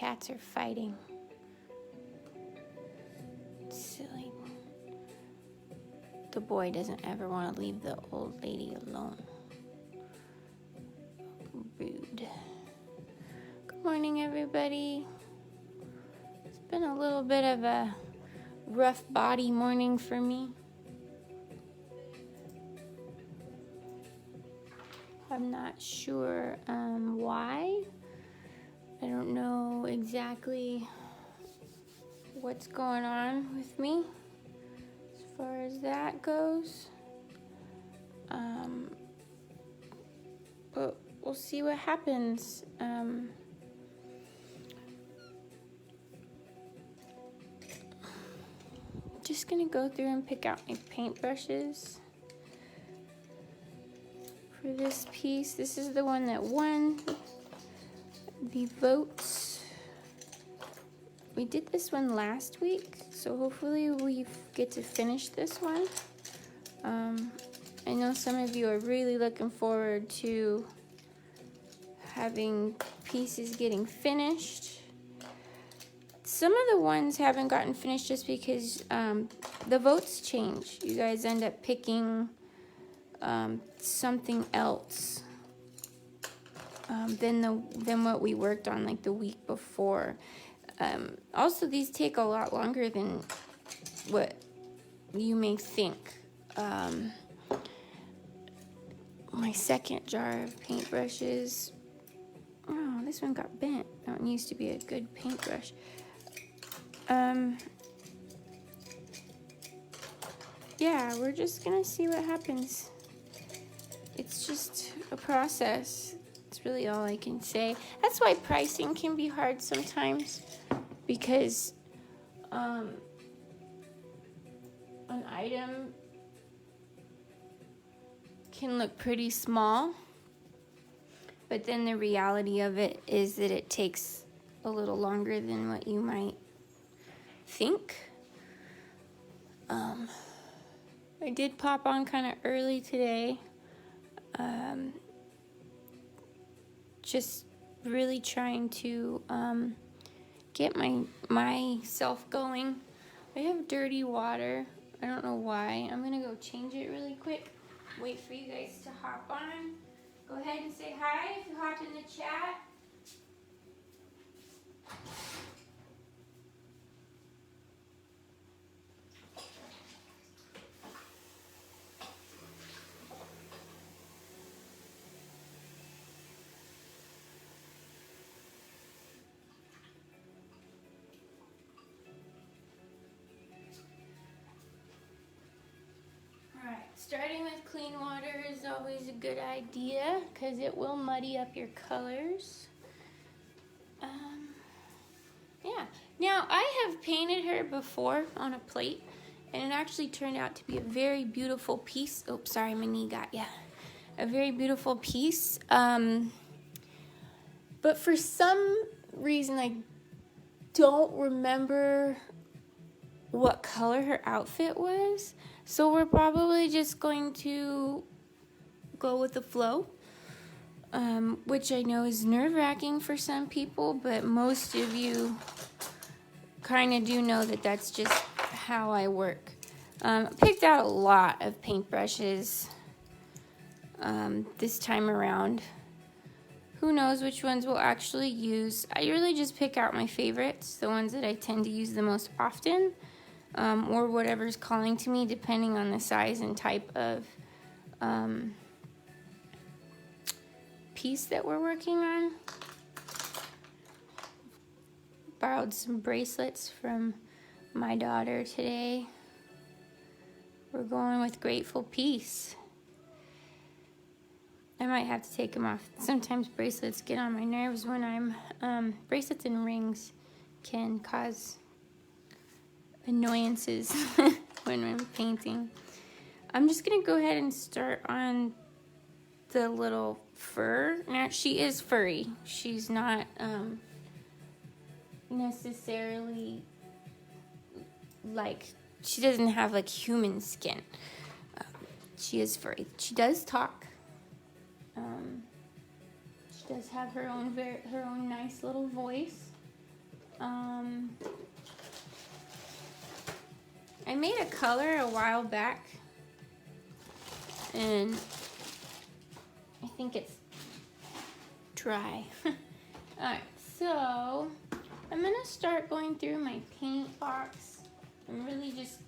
cats are fighting. Silly. The boy doesn't ever want to leave the old lady alone. Rude. Good morning, everybody. It's been a little bit of a rough body morning for me. I'm not sure why. I don't know exactly what's going on with me as far as that goes. But we'll see what happens. Just gonna go through and pick out my paintbrushes for this piece. This is the one that won the votes. We did this one last week, so hopefully we get to finish this one. I know some of you are really looking forward to having pieces getting finished. Some of the ones haven't gotten finished just because the votes change. You guys end up picking something else than what we worked on like the week before. Also, these take a lot longer than what you may think. My second jar of paintbrushes. Oh, this one got bent. That one used to be a good paintbrush. Yeah, we're just gonna see what happens. It's just a process. It's really all I can say. That's why pricing can be hard sometimes, because an item can look pretty small, but then the reality of it is that it takes a little longer than what you might think. I did pop on kind of early today. Just really trying to get myself going. I have dirty water. I don't know why. I'm gonna go change it really quick. Wait for you guys to hop on. Go ahead and say hi if you hop in the chat. Starting with clean water is always a good idea because it will muddy up your colors. Yeah. Now, I have painted her before on a plate, and it actually turned out to be a very beautiful piece. Oh, sorry, my knee got ya. A very beautiful piece. But for some reason, I don't remember what color her outfit was. So we're probably just going to go with the flow, which I know is nerve-wracking for some people, but most of you kind of do know that that's just how I work. Picked out a lot of paintbrushes this time around. Who knows which ones we'll actually use. I really just pick out my favorites, the ones that I tend to use the most often. Or whatever's calling to me, depending on the size and type of piece that we're working on. Borrowed some bracelets from my daughter today. We're going with Grateful Peace. I might have to take them off. Sometimes bracelets get on my nerves when I'm, bracelets and rings can cause annoyances when I'm painting. I'm just gonna go ahead and start on the little fur. Now, she is furry. She's not necessarily like, she doesn't have like human skin. She is furry. She does talk. She does have her own nice little voice. I made a color a while back, and I think it's dry. Alright, so I'm gonna start going through my paint box and really just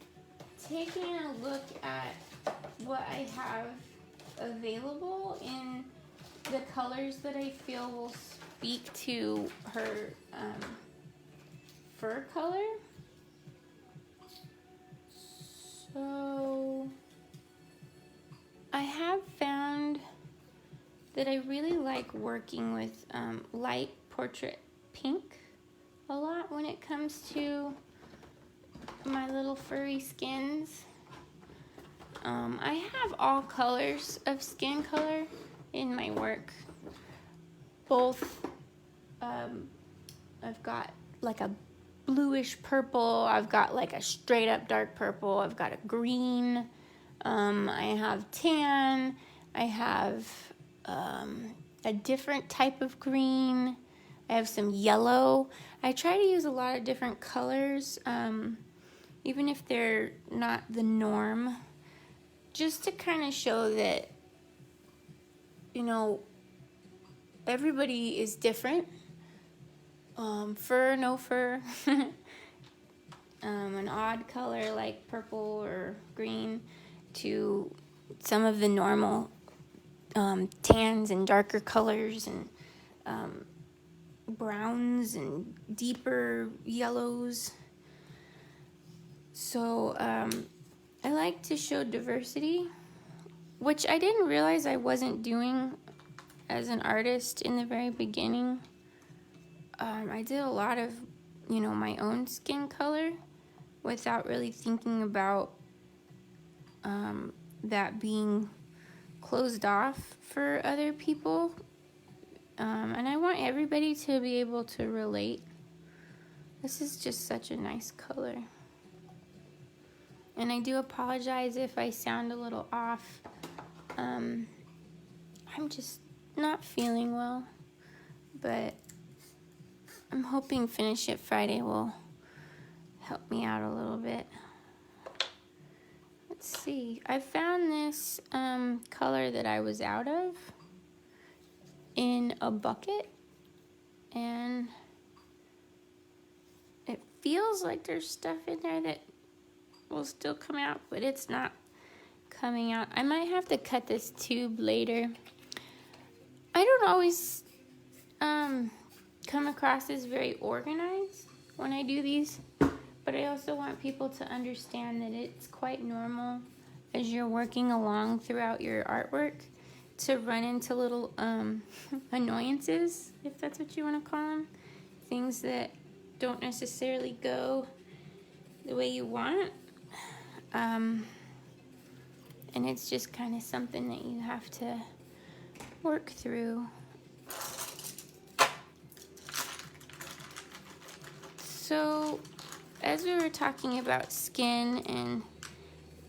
taking a look at what I have available in the colors that I feel will speak to her fur color. So I have found that I really like working with light portrait pink a lot when it comes to my little furry skins. I have all colors of skin color in my work. Both, I've got like a bluish purple, I've got like a straight up dark purple, I've got a green, I have tan, I have a different type of green, I have some yellow. I try to use a lot of different colors, even if they're not the norm, just to kind of show that, you know, everybody is different. Fur, no fur. An odd color like purple or green to some of the normal tans and darker colors and browns and deeper yellows. So I like to show diversity, which I didn't realize I wasn't doing as an artist in the very beginning. I did a lot of, you know, my own skin color without really thinking about that being closed off for other people. And I want everybody to be able to relate. This is just such a nice color. And I do apologize if I sound a little off. I'm just not feeling well, but I'm hoping Finish It Friday will help me out a little bit. Let's see. I found this color that I was out of in a bucket, and it feels like there's stuff in there that will still come out, but it's not coming out. I might have to cut this tube later. I don't always come across as very organized when I do these, but I also want people to understand that it's quite normal as you're working along throughout your artwork to run into little annoyances, if that's what you want to call them, things that don't necessarily go the way you want. And it's just kind of something that you have to work through. So, as we were talking about skin and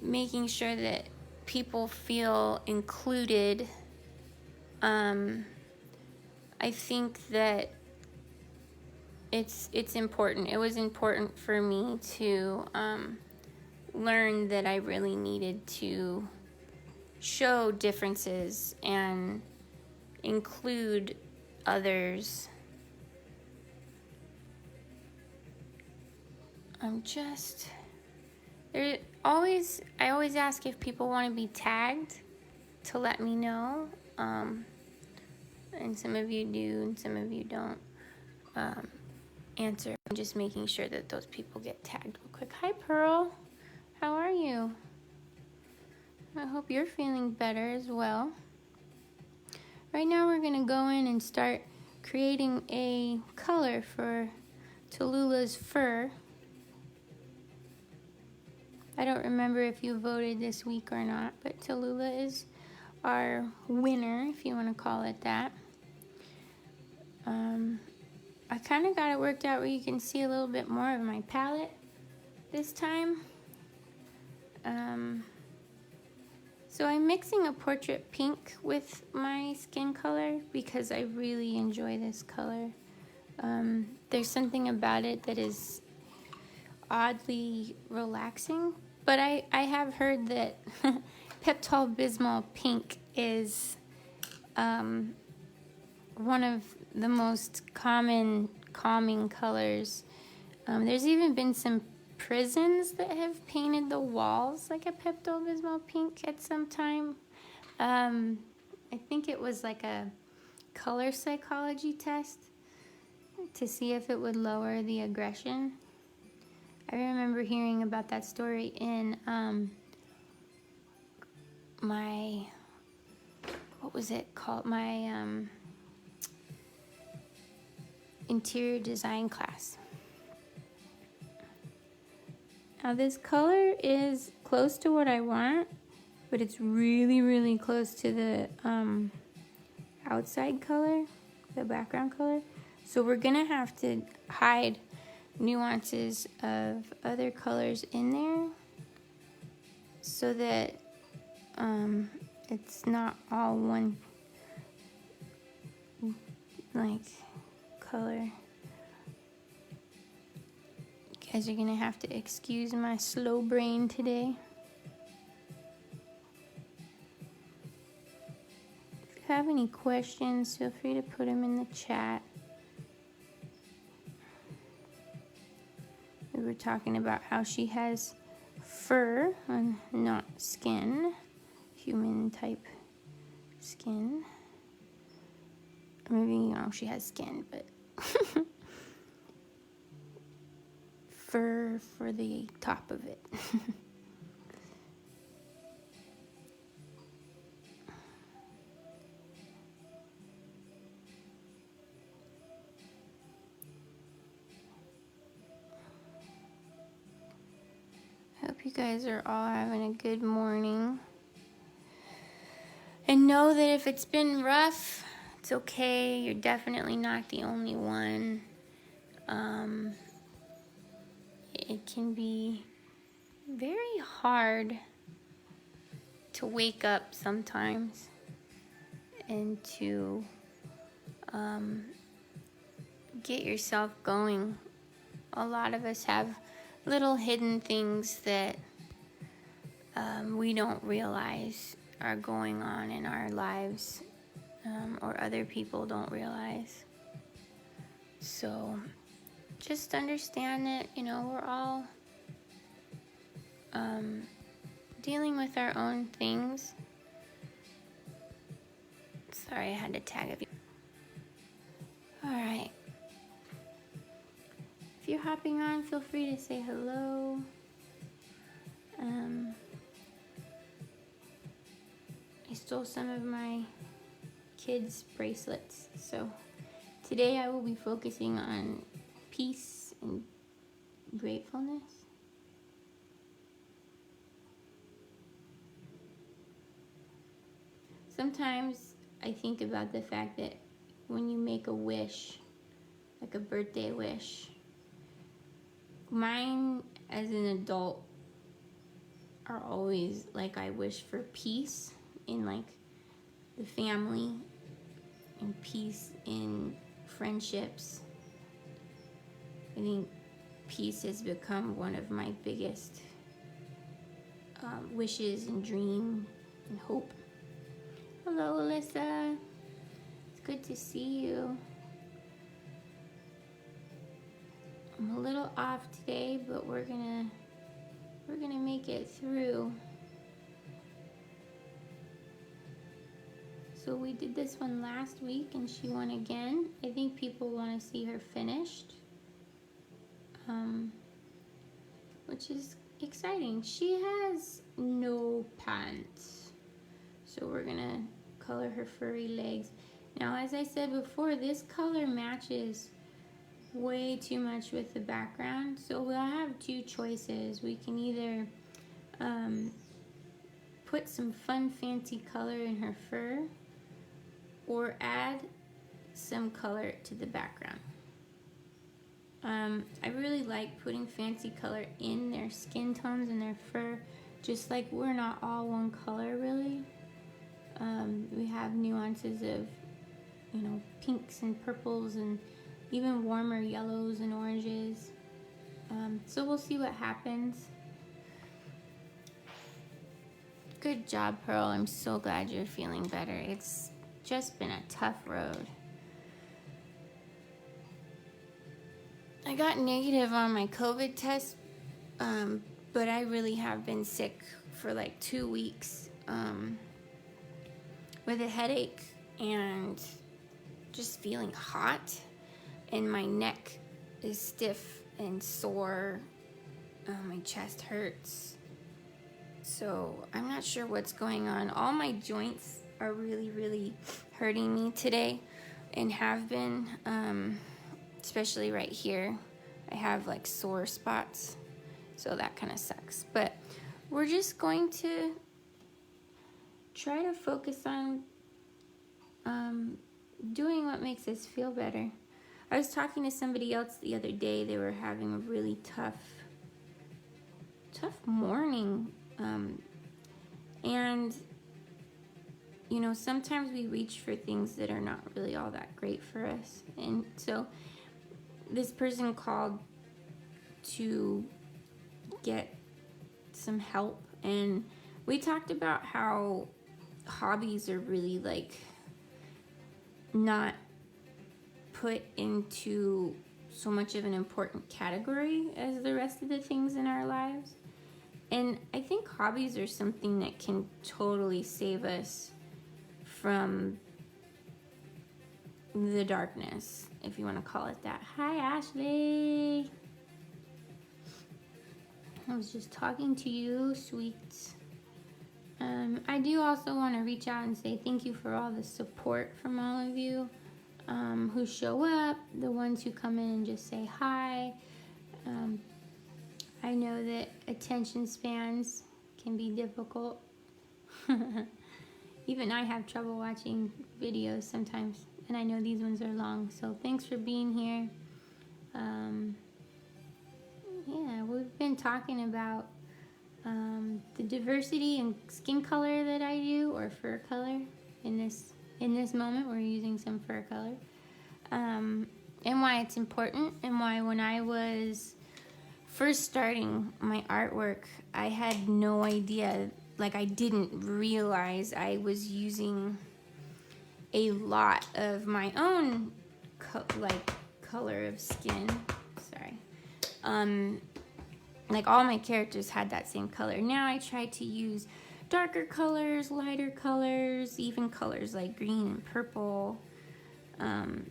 making sure that people feel included, I think that it's important. It was important for me to learn that I really needed to show differences and include others. I always ask if people want to be tagged to let me know, and some of you do and some of you don't answer. I'm just making sure that those people get tagged real quick. Hi Pearl, how are you? I hope you're feeling better as well. Right now we're going to go in and start creating a color for Tallulah's fur. I don't remember if you voted this week or not, but Tallulah is our winner, if you want to call it that. I kind of got it worked out where you can see a little bit more of my palette this time. So I'm mixing a portrait pink with my skin color because I really enjoy this color. There's something about it that is oddly relaxing, but I have heard that Pepto-Bismol pink is one of the most common calming colors. There's even been some prisons that have painted the walls like a Pepto-Bismol pink at some time. I think it was like a color psychology test to see if it would lower the aggression. I remember hearing about that story in my, what was it called? My interior design class. Now this color is close to what I want, but it's really, really close to the outside color, the background color. So we're gonna have to hide nuances of other colors in there so that it's not all one like color. You guys are gonna have to excuse my slow brain today. If you have any questions, feel free to put them in the chat. We were talking about how she has fur and not skin, human type skin. Maybe, you know, she has skin, but fur for the top of it. Hope you guys are all having a good morning. And know that if it's been rough, it's okay. You're definitely not the only one. It can be very hard to wake up sometimes and to get yourself going. A lot of us have little hidden things that we don't realize are going on in our lives, or other people don't realize. So just understand that, you know, we're all dealing with our own things. Sorry, I had to tag a few. Alright. If you're hopping on, feel free to say hello. I stole some of my kids' bracelets, so today I will be focusing on peace and gratefulness. Sometimes I think about the fact that when you make a wish, like a birthday wish, mine as an adult are always like, I wish for peace in like the family and peace in friendships. I think peace has become one of my biggest wishes and dream and hope. Hello, Alyssa. It's good to see you. I'm a little off today, but we're gonna make it through. So we did this one last week and she won again. I think people want to see her finished, which is exciting. She has no pants, so we're gonna color her furry legs. Now, as I said before, this color matches way too much with the background, so we'll have two choices. We can either put some fun fancy color in her fur or add some color to the background. I really like putting fancy color in their skin tones and their fur, just like we're not all one color really. We have nuances of, you know, pinks and purples and even warmer yellows and oranges. So we'll see what happens. Good job, Pearl. I'm so glad you're feeling better. It's just been a tough road. I got negative on my COVID test, but I really have been sick for like 2 weeks with a headache and just feeling hot, and my neck is stiff and sore. My chest hurts. So I'm not sure what's going on. All my joints are really, really hurting me today and have been, especially right here. I have like sore spots, so that kind of sucks. But we're just going to try to focus on doing what makes us feel better. I was talking to somebody else the other day. They were having a really tough morning. And, you know, sometimes we reach for things that are not really all that great for us. And so this person called to get some help. And we talked about how hobbies are really like not put into so much of an important category as the rest of the things in our lives. And I think hobbies are something that can totally save us from the darkness, if you want to call it that. Hi, Ashley. I was just talking to you, sweets. I do also want to reach out and say thank you for all the support from all of you who show up, the ones who come in and just say hi. I know that attention spans can be difficult. Even I have trouble watching videos sometimes, and I know these ones are long, so thanks for being here. Yeah, we've been talking about the diversity in skin color that I do, or fur color. In this moment, we're using some fur color, and why it's important, and why when I was first starting my artwork, I had no idea, like I didn't realize I was using a lot of my own color of skin. Sorry. Like all my characters had that same color. Now I try to use darker colors, lighter colors, even colors like green and purple. And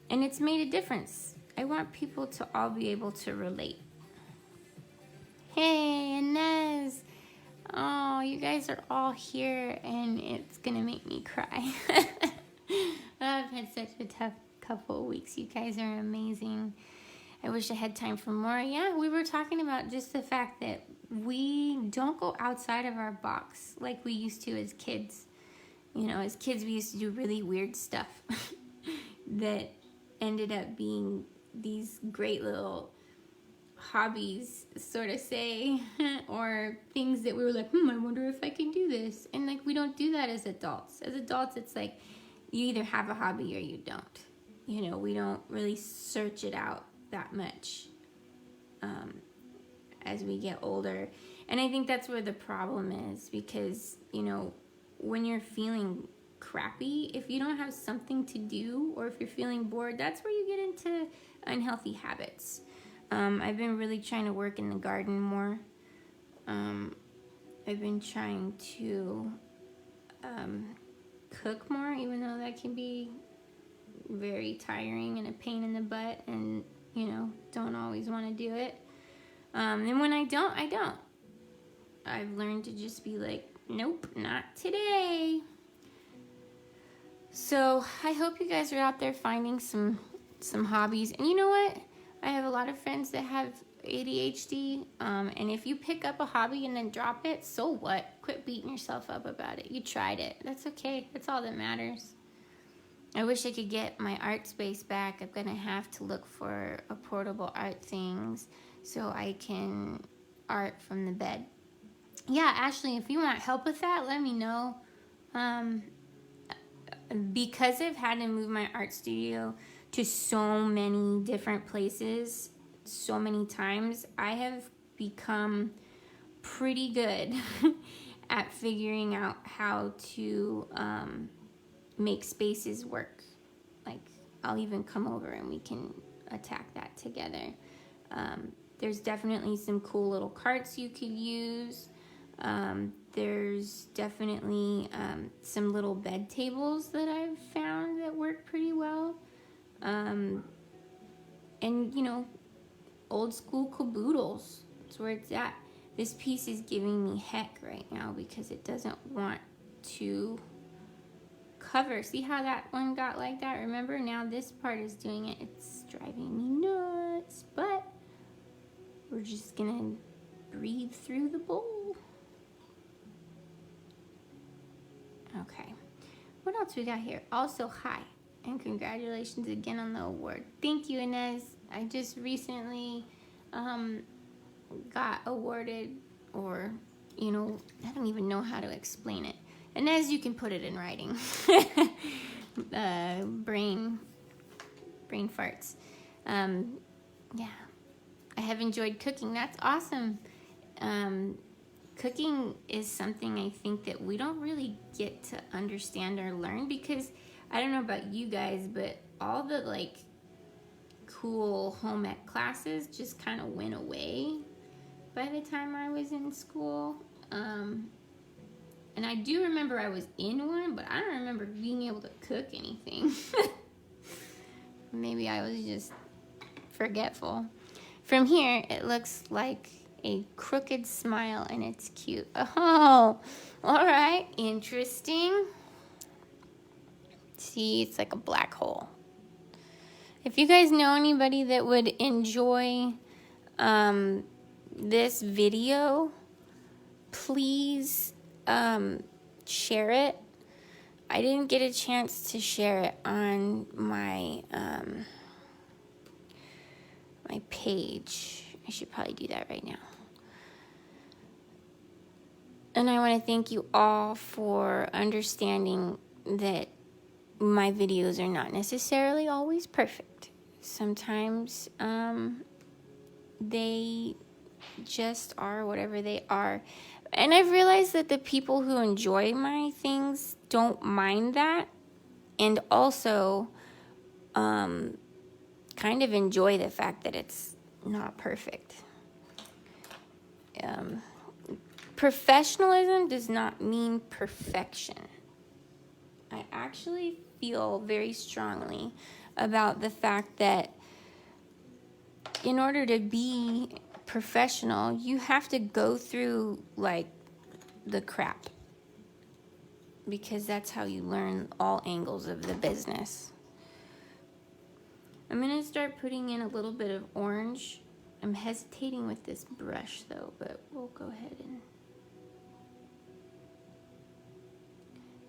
it's made a difference. I want people to all be able to relate. Hey, Inez. Oh, you guys are all here, and it's going to make me cry. I've had such a tough couple of weeks. You guys are amazing. I wish I had time for more. Yeah, we were talking about just the fact that we don't go outside of our box like we used to as kids. You know, as kids, we used to do really weird stuff that ended up being these great little hobbies, sort of say, or things that we were like, I wonder if I can do this. And like, we don't do that as adults. As adults, it's like you either have a hobby or you don't. You know, we don't really search it out that much as we get older. And I think that's where the problem is, because, you know, when you're feeling crappy, if you don't have something to do, or if you're feeling bored, that's where you get into unhealthy habits. I've been really trying to work in the garden more. I've been trying to cook more, even though that can be very tiring and a pain in the butt, and, you know, don't always want to do it. And when I don't, I don't. I've learned to just be like, nope, not today. So I hope you guys are out there finding some hobbies. And you know what? I have a lot of friends that have ADHD, and if you pick up a hobby and then drop it, so what? Quit beating yourself up about it. You tried it. That's okay. That's all that matters. I wish I could get my art space back. I'm going to have to look for a portable art things so I can art from the bed. Yeah, Ashley, if you want help with that, let me know. Because I've had to move my art studio to so many different places so many times, I have become pretty good at figuring out how to make spaces work. Like, I'll even come over and we can attack that together. There's definitely some cool little carts you could use. There's definitely some little bed tables that I've found that work pretty well. And, you know, old school caboodles. That's where it's at. This piece is giving me heck right now because it doesn't want to cover. See how that one got like that? Remember, now this part is doing it. It's driving me nuts, but we're just gonna breathe through the bowl. Okay, what else we got here? Also, hi, and congratulations again on the award. Thank you, Inez. I just recently got awarded, or, you know, I don't even know how to explain it. Inez, you can put it in writing. Brain farts. Yeah, I have enjoyed cooking. That's awesome. Cooking is something I think that we don't really get to understand or learn, because I don't know about you guys, but all the like cool home ec classes just kind of went away by the time I was in school. And I do remember I was in one, but I don't remember being able to cook anything. Maybe I was just forgetful. From here, it looks like a crooked smile, and it's cute. Oh, all right, interesting. See, it's like a black hole. If you guys know anybody that would enjoy this video, please share it. I didn't get a chance to share it on my my page. I should probably do that right now. And I want to thank you all for understanding that my videos are not necessarily always perfect. Sometimes they just are whatever they are. And I've realized that the people who enjoy my things don't mind that, and also kind of enjoy the fact that it's not perfect. Professionalism does not mean perfection. I actually feel very strongly about the fact that in order to be professional, you have to go through like the crap, because that's how you learn all angles of the business. I'm gonna start putting in a little bit of orange. I'm hesitating with this brush though, but we'll go ahead and...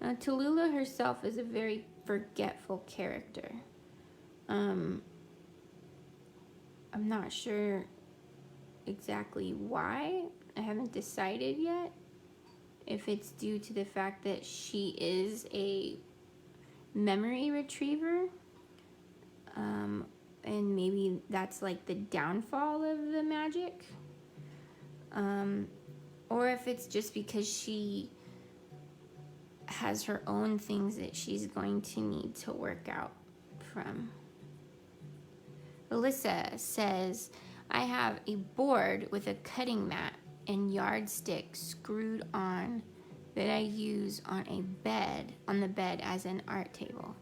Now, Tallulah herself is a very forgetful character. I'm not sure exactly why. I haven't decided yet if it's due to the fact that she is a memory retriever, and maybe that's like the downfall of the magic, or if it's just because she has her own things that she's going to need to work out from. Alyssa says, I have a board with a cutting mat and yardstick screwed on that I use on the bed as an art table.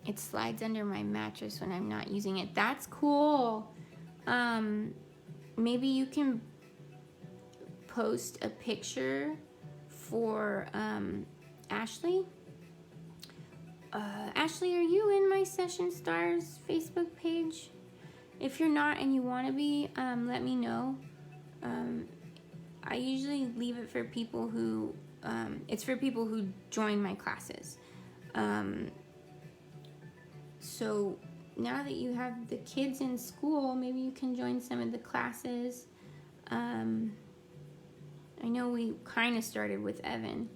It slides under my mattress when I'm not using it. That's cool. Maybe you can post a picture for Ashley. Ashley, are you in my Session Stars Facebook page? If you're not and you want to be, let me know. I usually leave it for people who, it's for people who join my classes. So now that you have the kids in school, maybe you can join some of the classes. I know we kind of started with Evan,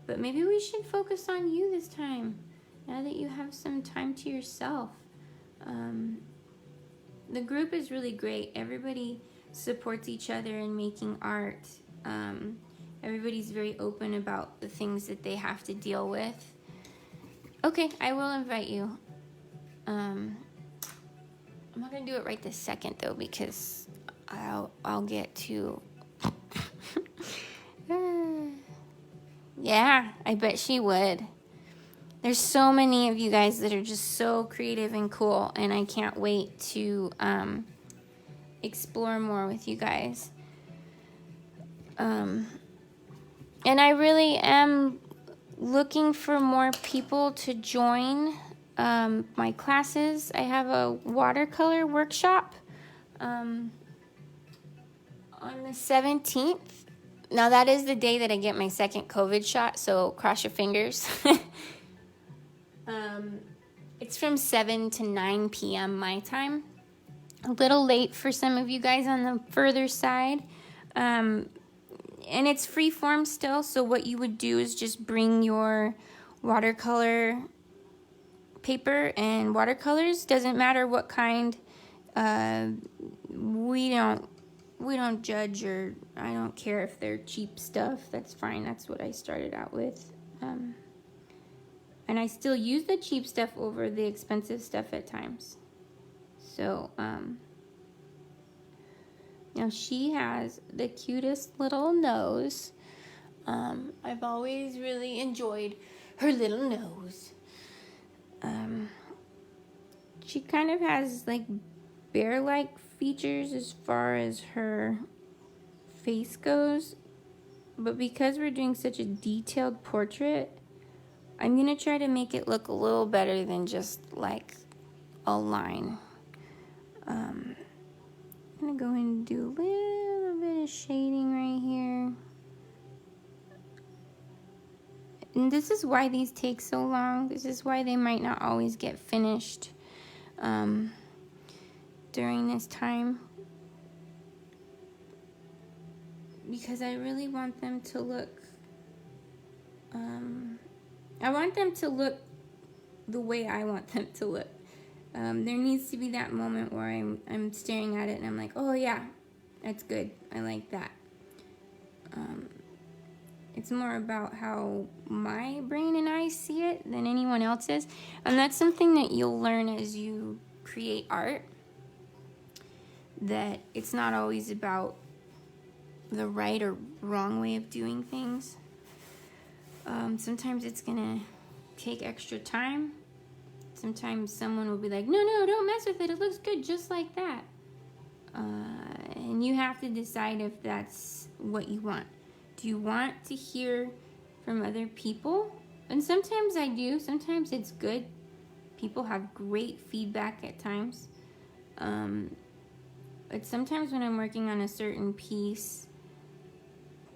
but maybe we should focus on you this time, now that you have some time to yourself. The group is really great. Everybody supports each other in making art. Everybody's very open about the things that they have to deal with. Okay, I will invite you. I'm not gonna do it right this second though, because I'll get to. Yeah, I bet she would. There's so many of you guys that are just so creative and cool, and I can't wait to explore more with you guys. And I really am looking for more people to join my classes. I have a watercolor workshop on the 17th. Now that is the day that I get my second COVID shot, so cross your fingers. It's from 7 to 9 p.m. my time. A little late for some of you guys on the further side. And it's free form still, so what you would do is just bring your watercolor paper and watercolors. Doesn't matter what kind. We don't judge, or I don't care if they're cheap stuff. That's fine. That's what I started out with. And I still use the cheap stuff over the expensive stuff at times. So, now she has the cutest little nose. I've always really enjoyed her little nose. She kind of has like bear-like features as far as her face goes. But because we're doing such a detailed portrait, I'm going to try to make it look a little better than just like a line. I'm going to go and do a little bit of shading right here. And this is why these take so long. This is why they might not always get finished during this time. Because I really want them to look... I want them to look the way I want them to look. There needs to be that moment where I'm staring at it and I'm like, oh yeah, that's good. I like that. It's more about how my brain and I see it than anyone else's. And that's something that you'll learn as you create art. That it's not always about the right or wrong way of doing things. Sometimes it's gonna take extra time. Sometimes someone will be like, no, don't mess with it. It looks good just like that. And you have to decide if that's what you want. Do you want to hear from other people? And sometimes I do. Sometimes it's good. People have great feedback at times. But sometimes when I'm working on a certain piece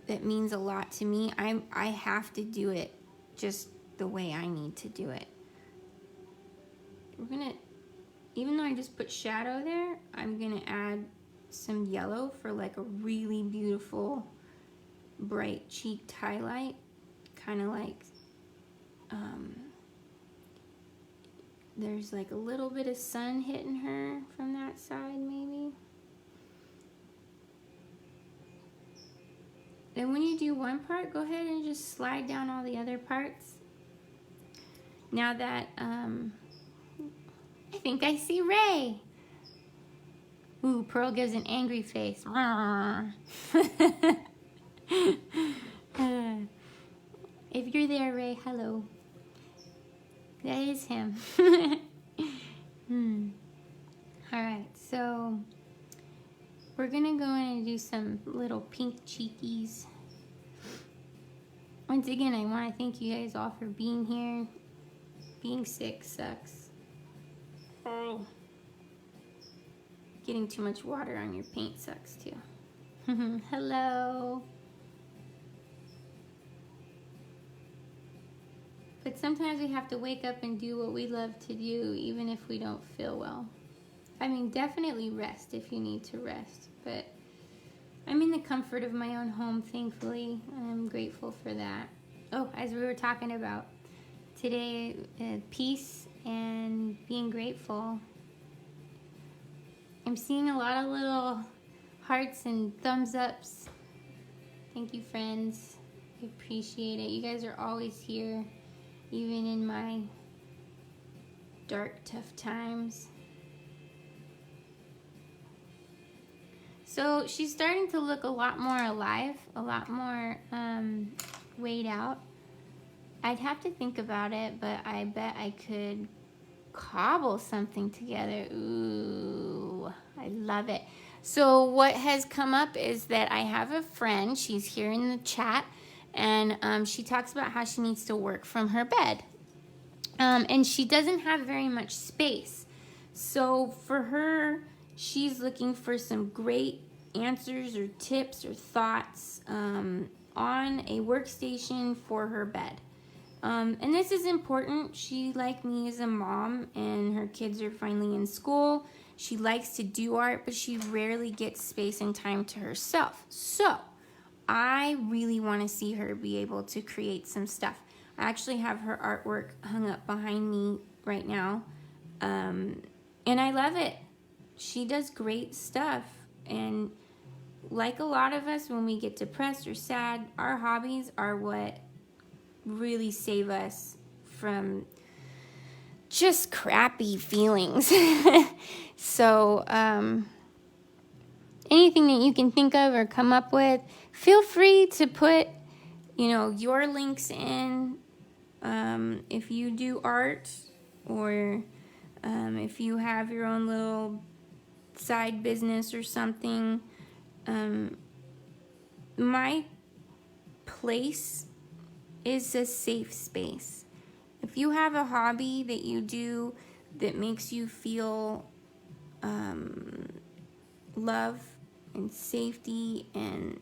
that means a lot to me, I have to do it just the way I need to do it. We're gonna, even though I just put shadow there, I'm gonna add some yellow for like a really beautiful bright cheeked highlight, kind of like there's like a little bit of sun hitting her from that side maybe. Then when you do one part, go ahead and just slide down all the other parts. Now that I think I see Ray. Ooh, Pearl gives an angry face. If you're there, Ray, hello. That is him. Alright, so we're gonna go in and do some little pink cheekies. Once again, I want to thank you guys all for being here. Being sick sucks. Oh. Getting too much water on your paint sucks too. Hello. But sometimes we have to wake up and do what we love to do, even if we don't feel well. I mean, definitely rest if you need to rest. But I'm in the comfort of my own home, thankfully. I'm grateful for that. Oh, as we were talking about today, peace and being grateful. I'm seeing a lot of little hearts and thumbs ups. Thank you, friends. I appreciate it. You guys are always here, even in my dark, tough times. So she's starting to look a lot more alive, a lot more weighed out. I'd have to think about it, but I bet I could cobble something together. Ooh, I love it. So what has come up is that I have a friend, she's here in the chat, and she talks about how she needs to work from her bed. And she doesn't have very much space. So for her, she's looking for some great answers or tips or thoughts on a workstation for her bed. And this is important. She, like me, is a mom and her kids are finally in school. She likes to do art, but she rarely gets space and time to herself. So I really want to see her be able to create some stuff. I actually have her artwork hung up behind me right now. And I love it. She does great stuff. And like a lot of us, when we get depressed or sad, our hobbies are what really save us from just crappy feelings. So anything that you can think of or come up with, feel free to put, your links in. If you do art, or if you have your own little side business or something, my place is a safe space. If you have a hobby that you do that makes you feel love and safety and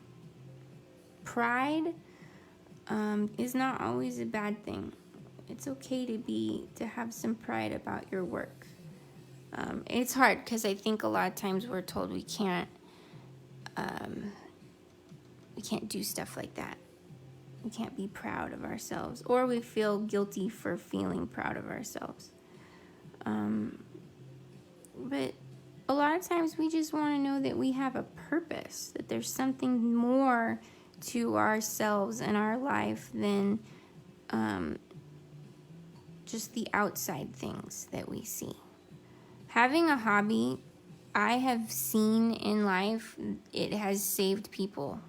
pride, is not always a bad thing. It's okay to have some pride about your work. It's hard because I think a lot of times we're told we can't do stuff like that. We can't be proud of ourselves, or we feel guilty for feeling proud of ourselves. But a lot of times we just want to know that we have a purpose, that there's something more to ourselves and our life than just the outside things that we see. Having a hobby, I have seen in life, it has saved people.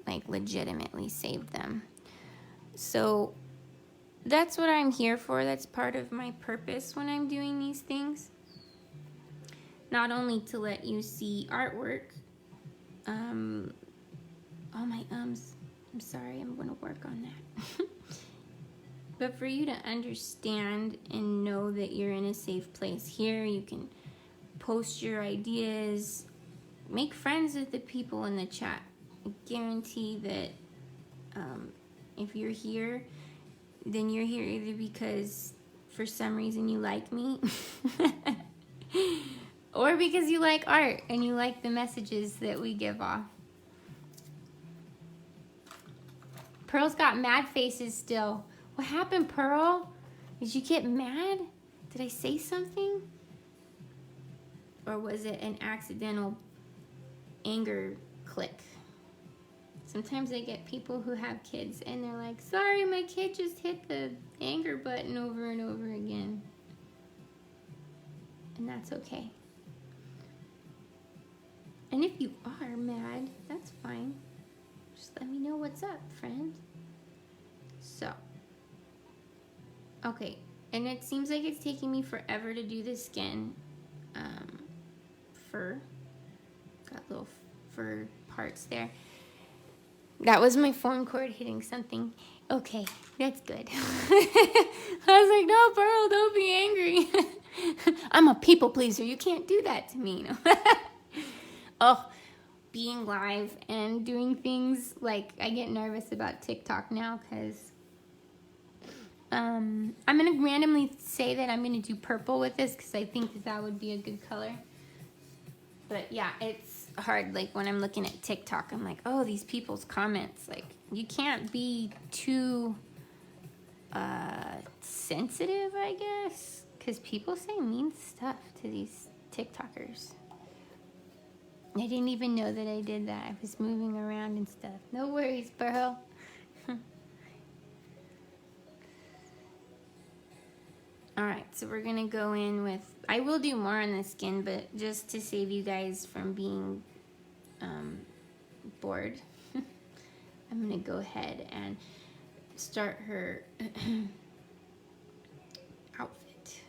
Like legitimately saved them. So that's what I'm here for. That's part of my purpose when I'm doing these things. Not only to let you see artwork. All my ums. I'm sorry, I'm going to work on that. But for you to understand and know that you're in a safe place here, you can post your ideas, make friends with the people in the chat. I guarantee that if you're here, then you're here either because for some reason you like me or because you like art and you like the messages that we give off. Pearl's got mad faces still. What happened, Pearl? Did you get mad? Did I say something? Or was it an accidental anger click? Sometimes I get people who have kids and they're like, sorry, my kid just hit the anger button over and over again. And that's okay. And if you are mad, that's fine. Just let me know what's up, friend. So, okay. And it seems like it's taking me forever to do the skin. Fur. Got little fur parts there. That was my phone cord hitting something. Okay, that's good. I was like, no, Pearl, don't be angry. I'm a people pleaser. You can't do that to me. Oh, being live and doing things, like I get nervous about TikTok now because I'm going to randomly say that I'm going to do purple with this because I think that would be a good color. But yeah, it's hard. Like when I'm looking at TikTok, I'm like, oh, these people's comments. Like you can't be too sensitive, I guess, because people say mean stuff to these TikTokers. I didn't even know that I did that. I was moving around and stuff. No worries, Pearl. Alright, so we're going to go in with... I will do more on the skin, but just to save you guys from being bored, I'm going to go ahead and start her outfit.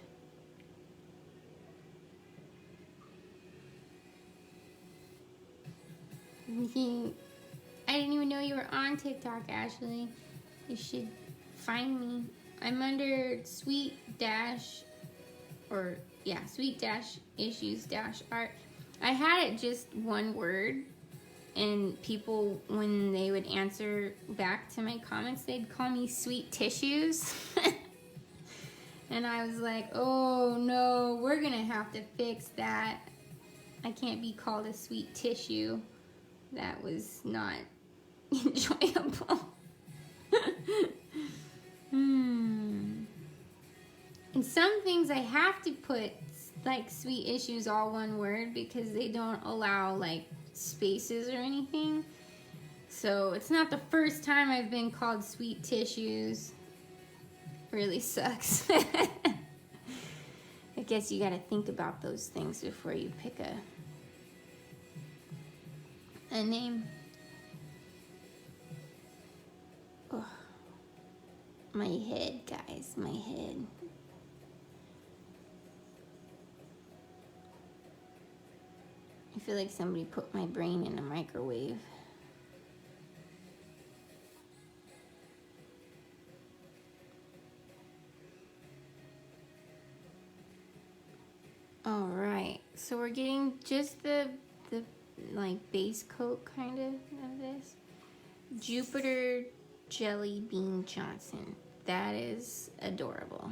I didn't even know you were on TikTok, Ashley. You should find me. I'm under sweet dash issues dash art. I had it just one word, and people, when they would answer back to my comments, they'd call me sweet tissues. And I was like, oh no, we're gonna have to fix that. I can't be called a sweet tissue. That was not enjoyable. And some things I have to put like sweet issues all one word because they don't allow like spaces or anything. So it's not the first time I've been called sweet tissues. Really sucks. I guess you gotta think about those things before you pick a name. Oh, my head, guys, my head. I feel like somebody put my brain in a microwave. All right, so we're getting just the like base coat kind of this. Jupiter Jelly Bean Johnson. That is adorable.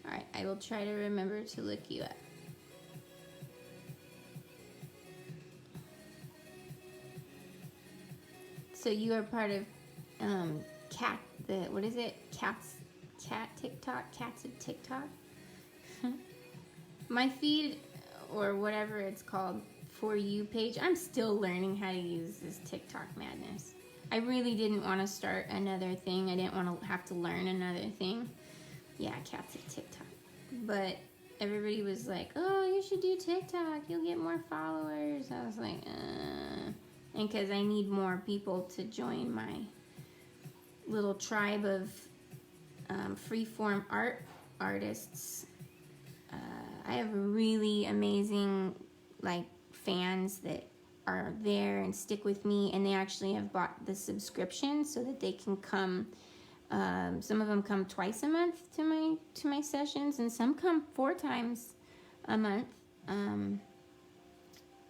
All right, I will try to remember to look you up. So you are part of cat TikTok, Cats of TikTok. My feed, or whatever it's called, For You page, I'm still learning how to use this TikTok madness. I really didn't want to start another thing. I didn't want to have to learn another thing. Yeah, Cats of TikTok. But everybody was like, oh, you should do TikTok. You'll get more followers. I was like, And because I need more people to join my little tribe of freeform artists. I have really amazing fans that are there and stick with me, and they actually have bought the subscription so that they can come. Some of them come twice a month to my sessions, and some come 4 times a month.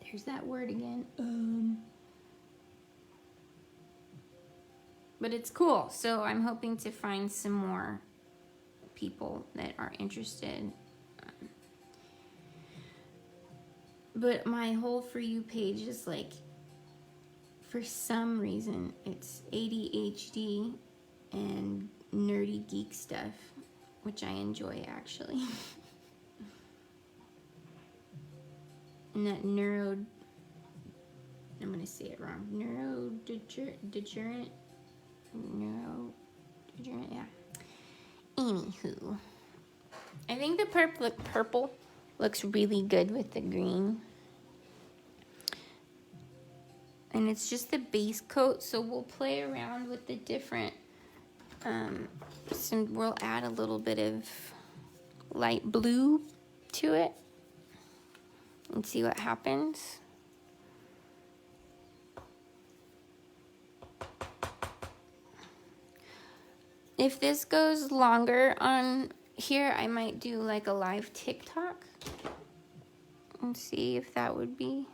There's that word again. But it's cool, so I'm hoping to find some more people that are interested. But my whole For You page is like, for some reason, it's ADHD and nerdy geek stuff, which I enjoy actually. And that I'm gonna say it wrong, neurodegerent, yeah. Anywho, I think the purple looks really good with the green. And it's just the base coat, so we'll play around with the different, we'll add a little bit of light blue to it and see what happens. If this goes longer on here, I might do like a live TikTok and see if that would be.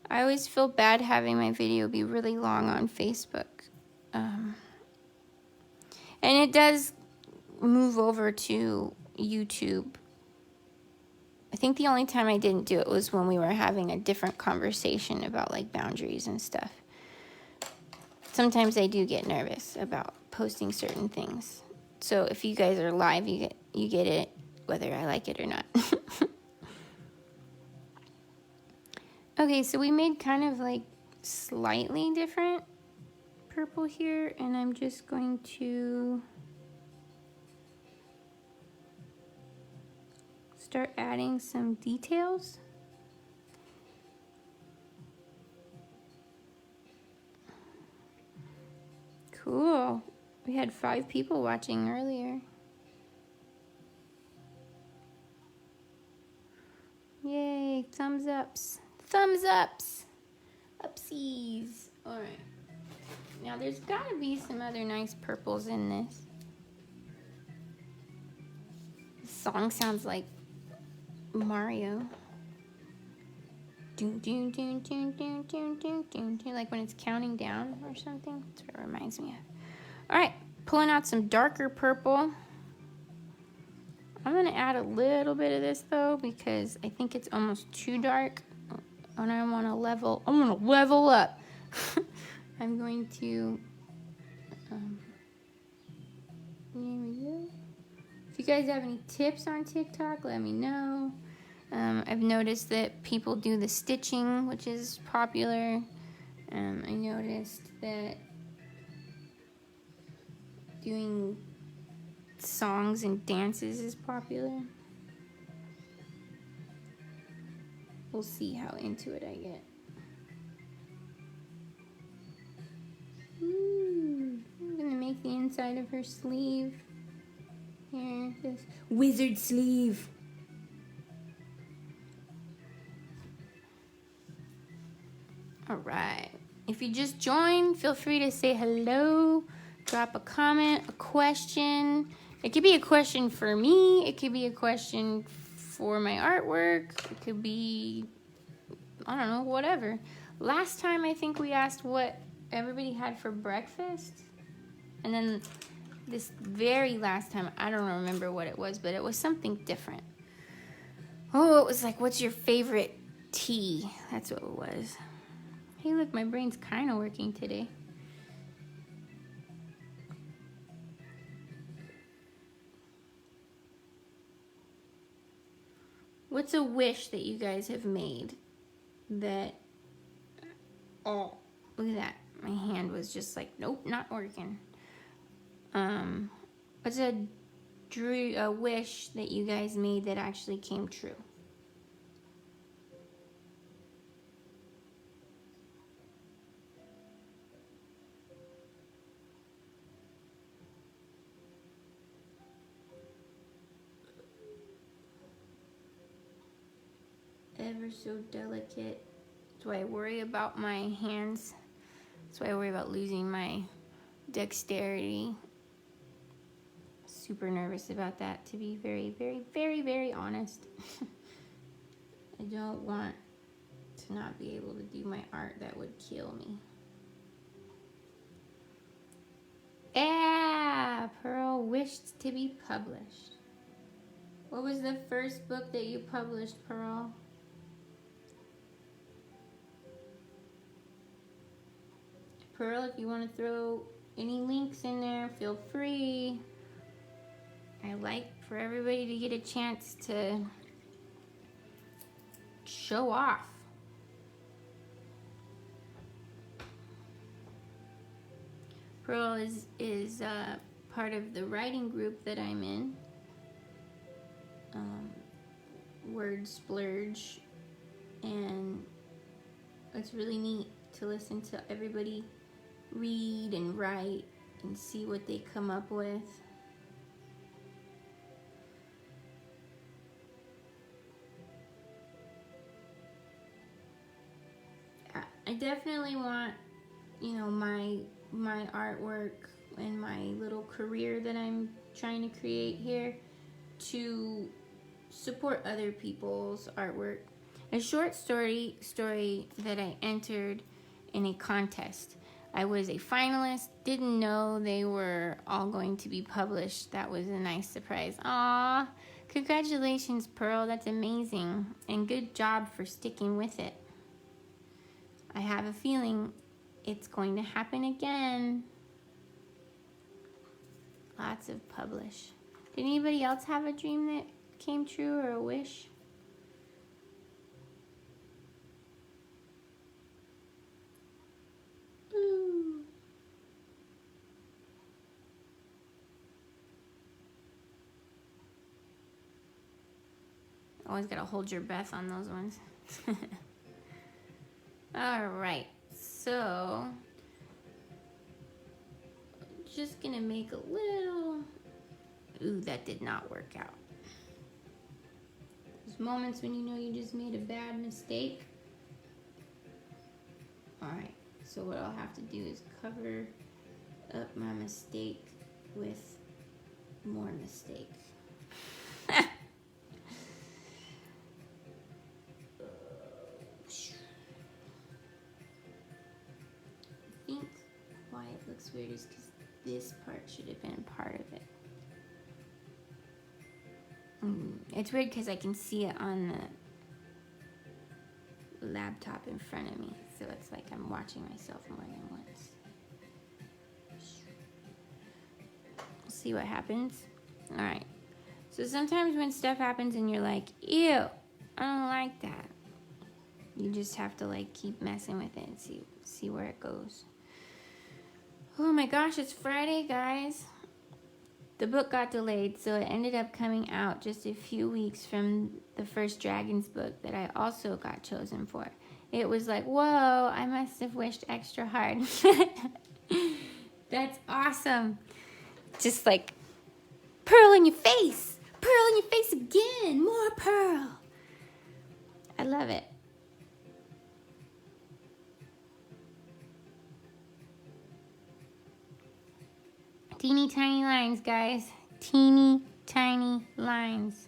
I always feel bad having my video be really long on Facebook. And it does move over to YouTube. I think the only time I didn't do it was when we were having a different conversation about like boundaries and stuff. Sometimes I do get nervous about posting certain things. So if you guys are live, you get it whether I like it or not. Okay, so we made kind of like slightly different purple here, and I'm just going to start adding some details. Cool. We had 5 people watching earlier. Yay, thumbs ups. Thumbs ups. Upsies. All right. Now there's gotta be some other nice purples in this. This song sounds like Mario. Doon, doon, doon, doon, doon, doon, doon, doon, doon, like when it's counting down or something. That's what it reminds me of. All right, pulling out some darker purple. I'm gonna add a little bit of this though because I think it's almost too dark, and I want to level up. I'm going to. Here we go. If you guys have any tips on TikTok, let me know. I've noticed that people do the stitching, which is popular. I noticed that doing songs and dances is popular. We'll see how into it I get. I'm gonna make the inside of her sleeve. Here, this wizard sleeve. All right. If you just joined, feel free to say hello, drop a comment, a question. It could be a question for me. It could be a question for my artwork. It could be, I don't know, whatever. Last time I think we asked what everybody had for breakfast. And then this very last time, I don't remember what it was, but it was something different. Oh, it was like, what's your favorite tea? That's what it was. Hey, look, my brain's kind of working today. What's a wish that you guys have made that, oh, look at that. My hand was just like, nope, not working. What's a wish that you guys made that actually came true? Ever so delicate. That's why I worry about my hands. That's why I worry about losing my dexterity. Super nervous about that, to be very, very, very, very honest. I don't want to not be able to do my art. That would kill me. Yeah, Pearl wished to be published. What was the first book that you published, Pearl? Pearl, if you want to throw any links in there, feel free. I like for everybody to get a chance to show off. Pearl is part of the writing group that I'm in. Word Splurge, and it's really neat to listen to everybody read and write and see what they come up with. I definitely want, you know, my artwork and my little career that I'm trying to create here to support other people's artwork. A short story that I entered in a contest. I was a finalist, didn't know they were all going to be published. That was a nice surprise. Aw, congratulations, Pearl, that's amazing. And good job for sticking with it. I have a feeling it's going to happen again. Lots of publish. Did anybody else have a dream that came true or a wish? Always gotta hold your breath on those ones. All right, so just gonna make a little. Ooh, that did not work out. There's moments when you know you just made a bad mistake. All right, so what I'll have to do is cover up my mistake with more mistake. I think why it looks weird is because this part should have been part of it. It's weird because I can see it on the laptop in front of me, so it's like I'm watching myself more than once. We'll see what happens. All right. So sometimes when stuff happens and you're like, ew, I don't like that, you just have to like keep messing with it and see where it goes. Oh my gosh, it's Friday, guys. The book got delayed, so it ended up coming out just a few weeks from the first Dragons book that I also got chosen for. It was like, whoa, I must have wished extra hard. That's awesome. Just like, pearl in your face. Pearl in your face again. More pearl. I love it. Teeny tiny lines, guys. Teeny tiny lines.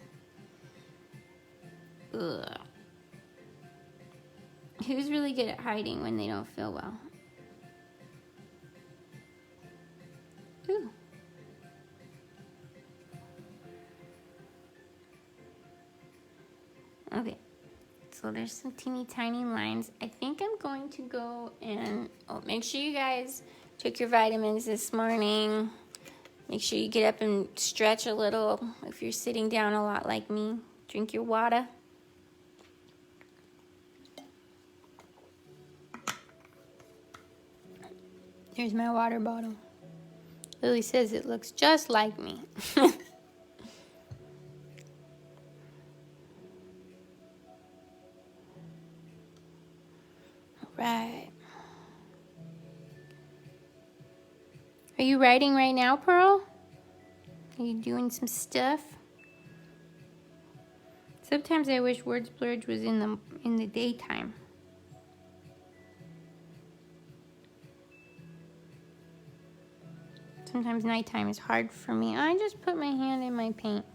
Ugh. Who's really good at hiding when they don't feel well? Ooh. Okay. So there's some teeny tiny lines. I think I'm going to go and make sure you guys took your vitamins this morning. Make sure you get up and stretch a little if you're sitting down a lot like me. Drink your water. Here's my water bottle. Lily says it looks just like me. Right. Are you writing right now, Pearl? Are you doing some stuff? Sometimes I wish word splurge was in the daytime. Sometimes nighttime is hard for me. I just put my hand in my paint.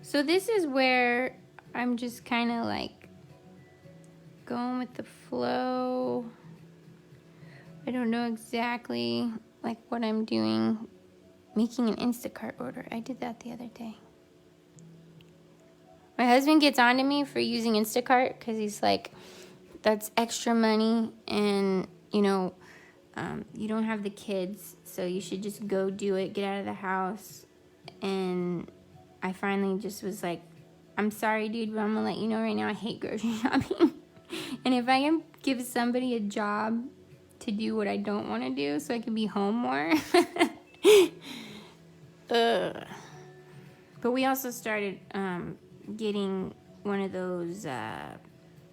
So this is where I'm just kind of like going with the flow. I don't know exactly like what I'm doing. Making an Instacart order. I did that the other day. My husband gets on to me for using Instacart because he's like, that's extra money and, you know, you don't have the kids, so you should just go do it, get out of the house. And I finally just was like, I'm sorry, dude, but I'm going to let you know right now I hate grocery shopping. And if I can give somebody a job to do what I don't want to do so I can be home more. But we also started getting one of those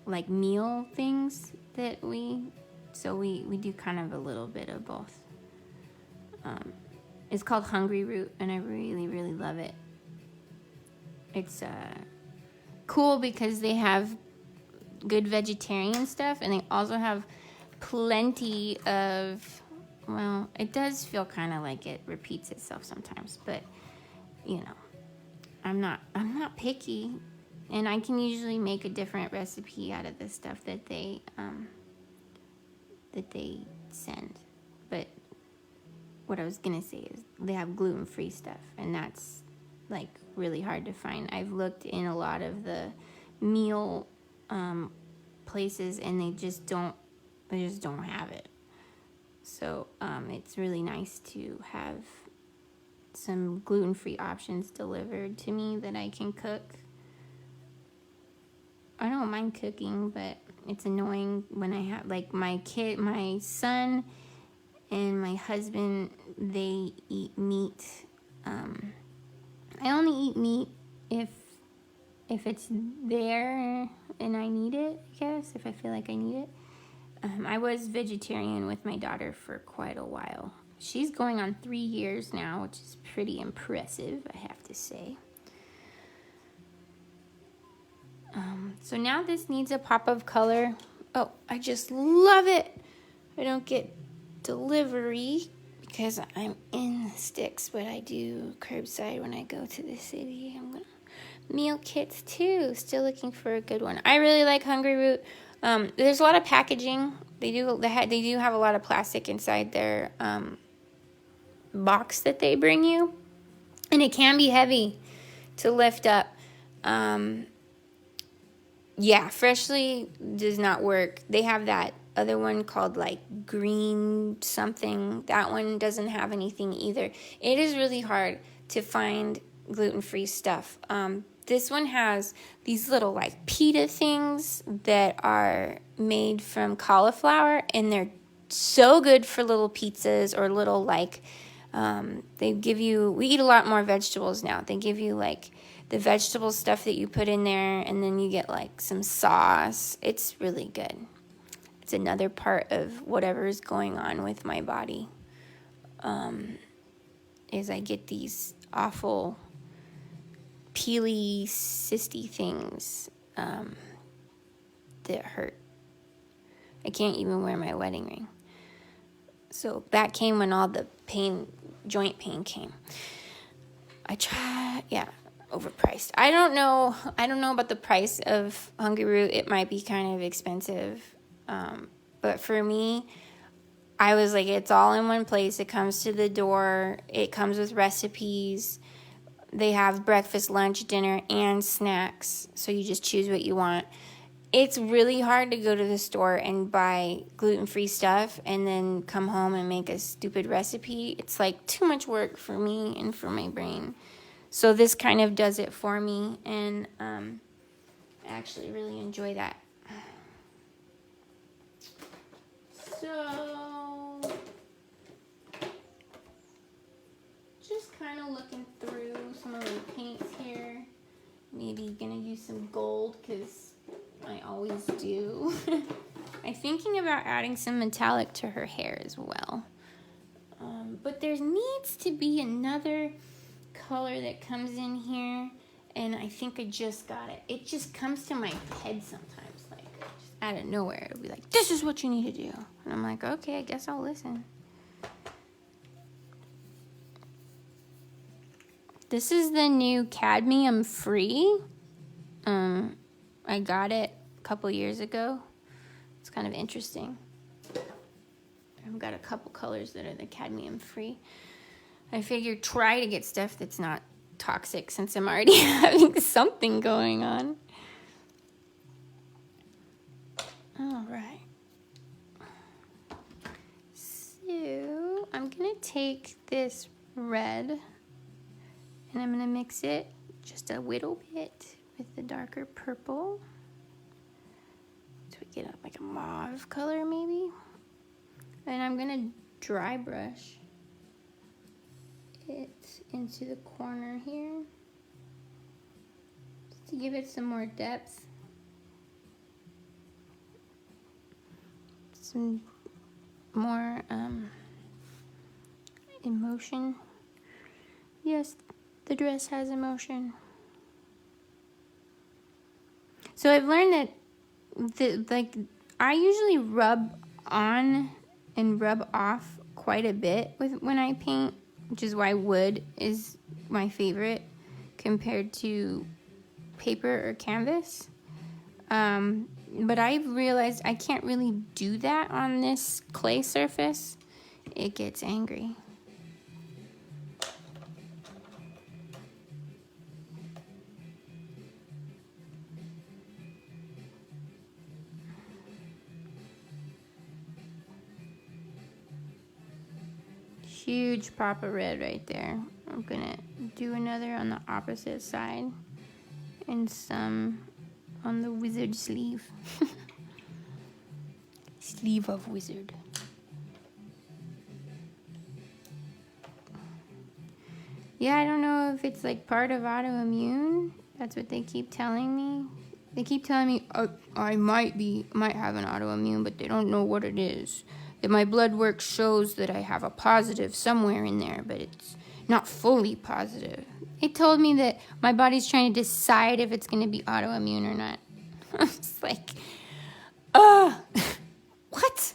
like meal things that we do kind of a little bit of both. It's called Hungry Root, and I really, really love it. It's cool because they have good vegetarian stuff, and they also have plenty of, well, it does feel kind of like it repeats itself sometimes, but you know, I'm not picky, and I can usually make a different recipe out of the stuff that they send. But what I was gonna say is they have gluten-free stuff, and that's like really hard to find. I've looked in a lot of the meal places, and they just don't have it. So it's really nice to have some gluten-free options delivered to me that I can cook. I don't mind cooking, but it's annoying when I have, like, my son and my husband, they eat meat I only eat meat if it's there and I need it, I guess, if I feel like I need it. I was vegetarian with my daughter for quite a while. She's going on 3 years now, which is pretty impressive, I have to say. So now this needs a pop of color. Oh, I just love it. I don't get delivery because I'm in the sticks, but I do curbside when I go to the city. I'm gonna meal kits too. Still looking for a good one. I really like Hungry Root. There's a lot of packaging. They do have a lot of plastic inside their box that they bring you, and it can be heavy to lift up. Yeah, freshly does not work. They have that other one called like green something. That one doesn't have anything either. It is really hard to find gluten-free stuff. This one has these little like pita things that are made from cauliflower, and they're so good for little pizzas or little like, they give you, we eat a lot more vegetables now. They give you like the vegetable stuff that you put in there, and then you get like some sauce. It's really good. It's another part of whatever is going on with my body, is I get these awful peely, cysty things that hurt. I can't even wear my wedding ring. So that came when all the joint pain came. Overpriced. I don't know about the price of Hungry Root. It might be kind of expensive. But for me, I was like, it's all in one place. It comes to the door. It comes with recipes. They have breakfast, lunch, dinner, and snacks. So you just choose what you want. It's really hard to go to the store and buy gluten-free stuff and then come home and make a stupid recipe. It's like too much work for me and for my brain. So this kind of does it for me, and I actually really enjoy that. So just kind of looking through some of the paints here. Maybe gonna use some gold because I always do. I'm thinking about adding some metallic to her hair as well. But there needs to be another color that comes in here, and I think I just got it. It just comes to my head sometimes, like just out of nowhere. It'll be like, this is what you need to do. And I'm like, okay, I guess I'll listen. This is the new cadmium free. I got it a couple years ago. It's kind of interesting. I've got a couple colors that are the cadmium free. I figured try to get stuff that's not toxic since I'm already having something going on. All right. So I'm going to take this red and I'm going to mix it just a little bit with the darker purple. So we get like a mauve color maybe. And I'm going to dry brush it into the corner here just to give it some more depth. Some more emotion. Yes, the dress has emotion. So I've learned that I usually rub on and rub off quite a bit when I paint, which is why wood is my favorite compared to paper or canvas. But I've realized I can't really do that on this clay surface. It gets angry. Huge pop of red right there. I'm gonna do another on the opposite side and some on the wizard sleeve. Sleeve of wizard. Yeah, I don't know if it's like part of autoimmune. That's what they keep telling me. They keep telling me I might have an autoimmune, but they don't know what it is. That my blood work shows that I have a positive somewhere in there, but it's not fully positive. They told me that my body's trying to decide if it's going to be autoimmune or not. I'm just like, what?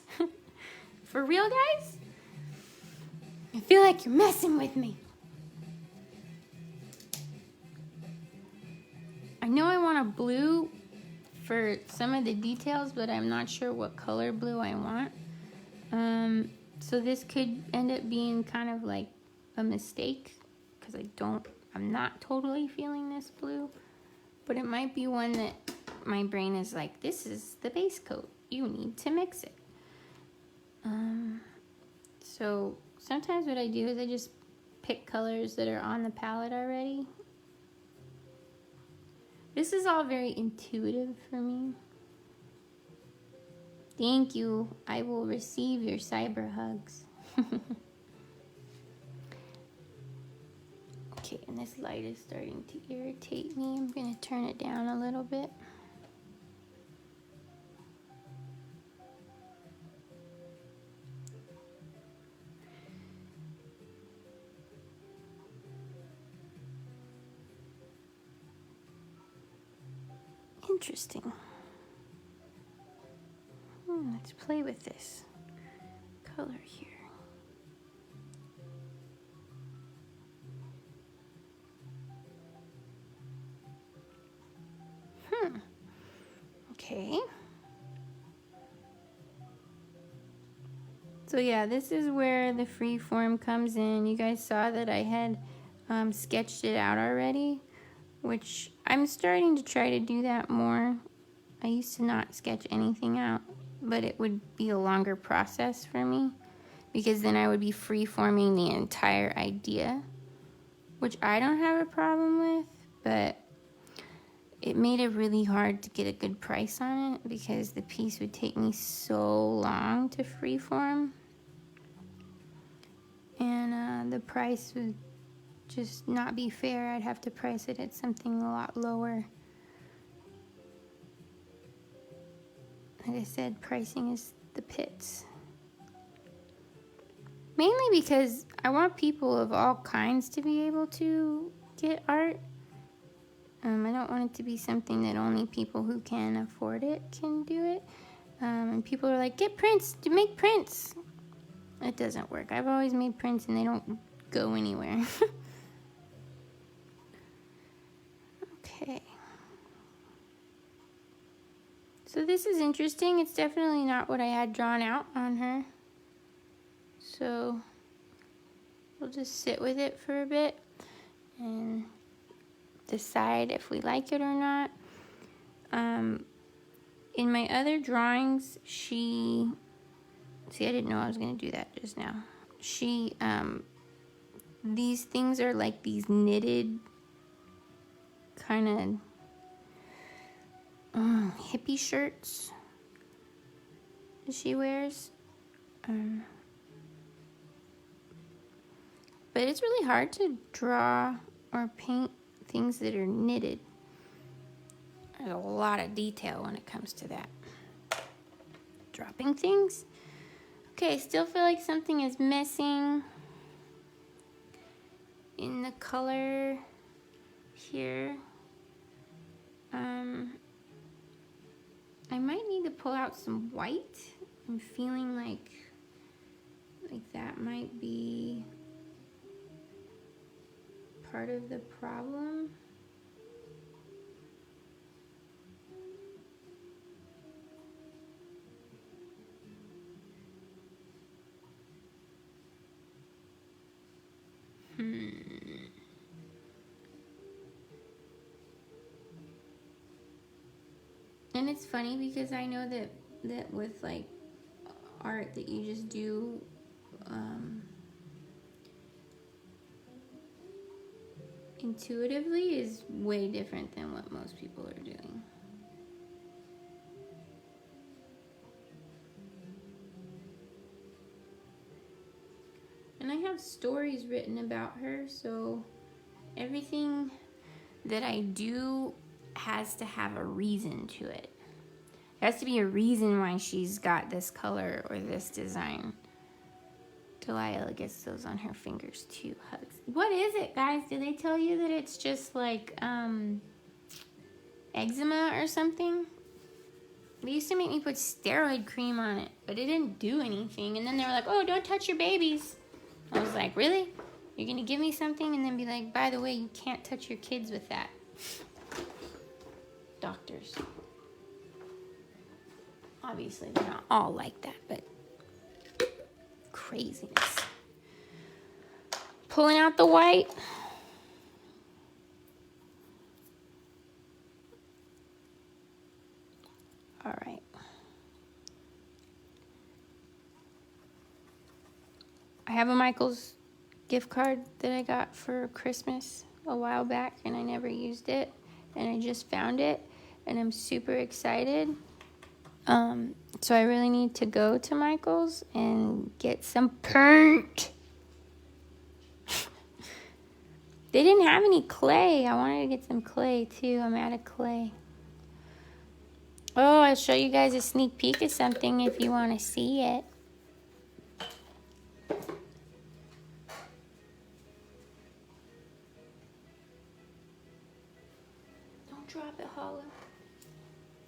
For real, guys? I feel like you're messing with me. I know I want a blue for some of the details, but I'm not sure what color blue I want. So this could end up being kind of like a mistake because I'm not totally feeling this blue, but it might be one that my brain is like, this is the base coat. You need to mix it. So sometimes what I do is I just pick colors that are on the palette already. This is all very intuitive for me. Thank you. I will receive your cyber hugs. Okay, and this light is starting to irritate me. I'm going to turn it down a little bit. Interesting. Let's play with this color here. Okay. So yeah, this is where the free form comes in. You guys saw that I had sketched it out already, which I'm starting to try to do that more. I used to not sketch anything out, but it would be a longer process for me because then I would be free forming the entire idea, which I don't have a problem with, but it made it really hard to get a good price on it because the piece would take me so long to freeform. And the price would just not be fair. I'd have to price it at something a lot lower. Like I said, pricing is the pits. Mainly because I want people of all kinds to be able to get art. I don't want it to be something that only people who can afford it can do it. And people are like, get prints, to make prints. It doesn't work. I've always made prints and they don't go anywhere. Okay. So this is interesting. It's definitely not what I had drawn out on her. So we'll just sit with it for a bit and decide if we like it or not. In my other drawings, see, I didn't know I was going to do that just now. These things are like these knitted kind of hippie shirts that she wears. But it's really hard to draw or paint things that are knitted. There's a lot of detail when it comes to that. Dropping things. Okay, still feel like something is missing in the color here. I might need to pull out some white. I'm feeling like that might be part of the problem. And it's funny because I know that with like art that you just do intuitively is way different than what most people are doing. And I have stories written about her, so everything that I do has to have a reason to it. There has to be a reason why she's got this color or this design. Tallulah gets those on her fingers too. Hugs. What is it, guys? Did they tell you that it's just like eczema or something? They used to make me put steroid cream on it, but it didn't do anything. And then they were like, oh, don't touch your babies. I was like, really? You're going to give me something and then be like, by the way, you can't touch your kids with that. Doctors. Obviously, they're not all like that, but craziness. Pulling out the white. All right. I have a Michael's gift card that I got for Christmas a while back, and I never used it, and I just found it, and I'm super excited. So I really need to go to Michael's and get some paint. They didn't have any clay. I wanted to get some clay too. I'm out of clay. Oh, I'll show you guys a sneak peek of something if you want to see it. Don't drop it, Holla.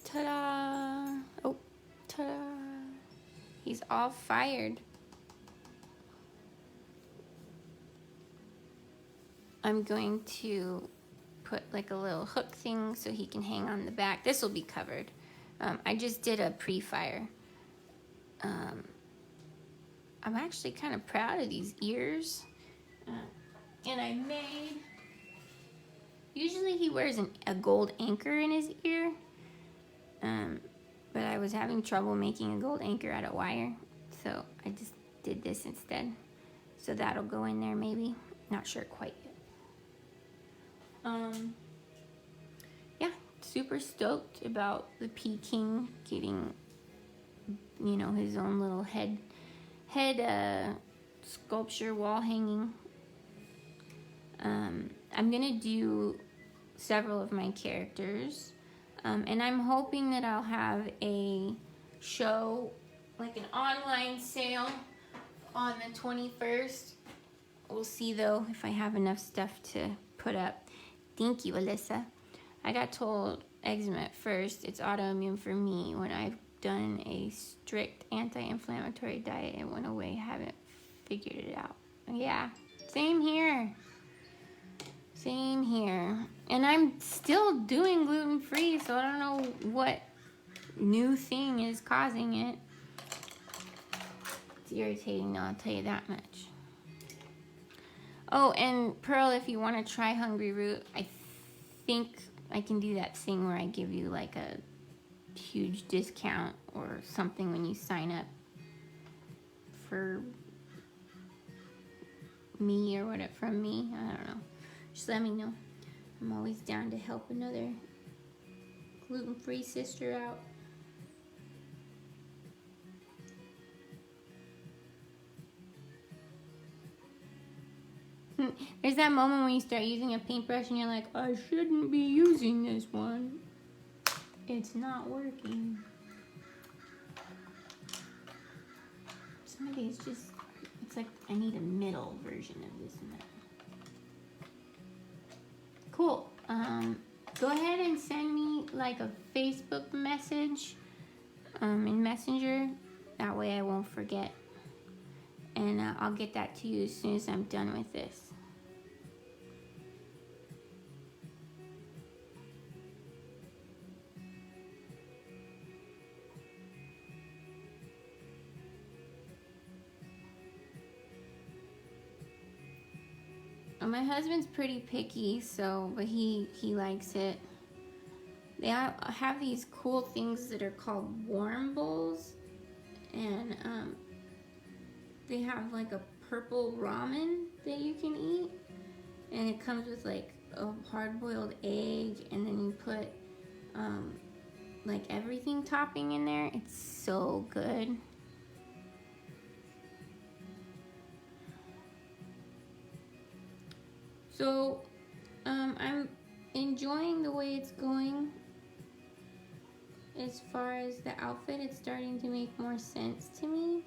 Ta-da! Oh, ta-da! He's all fired. I'm going to put like a little hook thing so he can hang on the back. This will be covered. I just did a pre-fire. I'm actually kind of proud of these ears. And I made... Usually he wears a gold anchor in his ear. But I was having trouble making a gold anchor out of wire. So I just did this instead. So that'll go in there maybe. Not sure quite yet. Yeah, super stoked about the Peking getting, you know, his own little head sculpture wall hanging. I'm gonna do several of my characters, and I'm hoping that I'll have a show, like an online sale on the 21st. We'll see though if I have enough stuff to put up. Thank you, Alyssa. I got told eczema at first. It's autoimmune for me. When I've done a strict anti-inflammatory diet, it went away. I haven't figured it out. Yeah, same here. Same here. And I'm still doing gluten-free, so I don't know what new thing is causing it. It's irritating though, I'll tell you that much. Oh, and Pearl, if you want to try Hungry Root, I think I can do that thing where I give you like a huge discount or something when you sign up for me or whatever, from me. I don't know. Just let me know. I'm always down to help another gluten-free sister out. There's that moment when you start using a paintbrush and you're like, I shouldn't be using this one. It's not working. Some of these just, it's like I need a middle version of this and that. Cool. Go ahead and send me like a Facebook message in Messenger. That way I won't forget. And I'll get that to you as soon as I'm done with this. My husband's pretty picky, but he likes it. They have these cool things that are called warm bowls, and they have like a purple ramen that you can eat, and it comes with like a hard-boiled egg, and then you put like everything topping in there. It's so good. So, I'm enjoying the way it's going. As far as the outfit, it's starting to make more sense to me.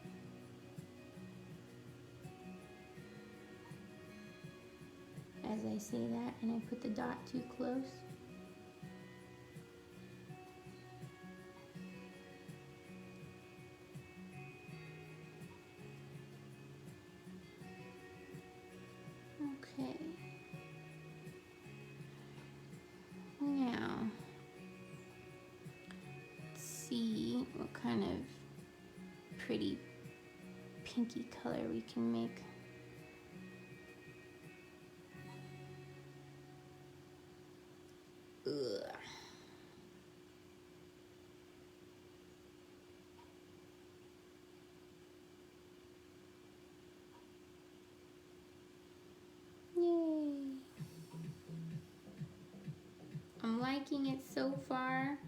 As I say that, and I put the dot too close. Okay. Now, let's see what kind of pretty pinky color we can make. Ugh. Yay. I'm liking it so far.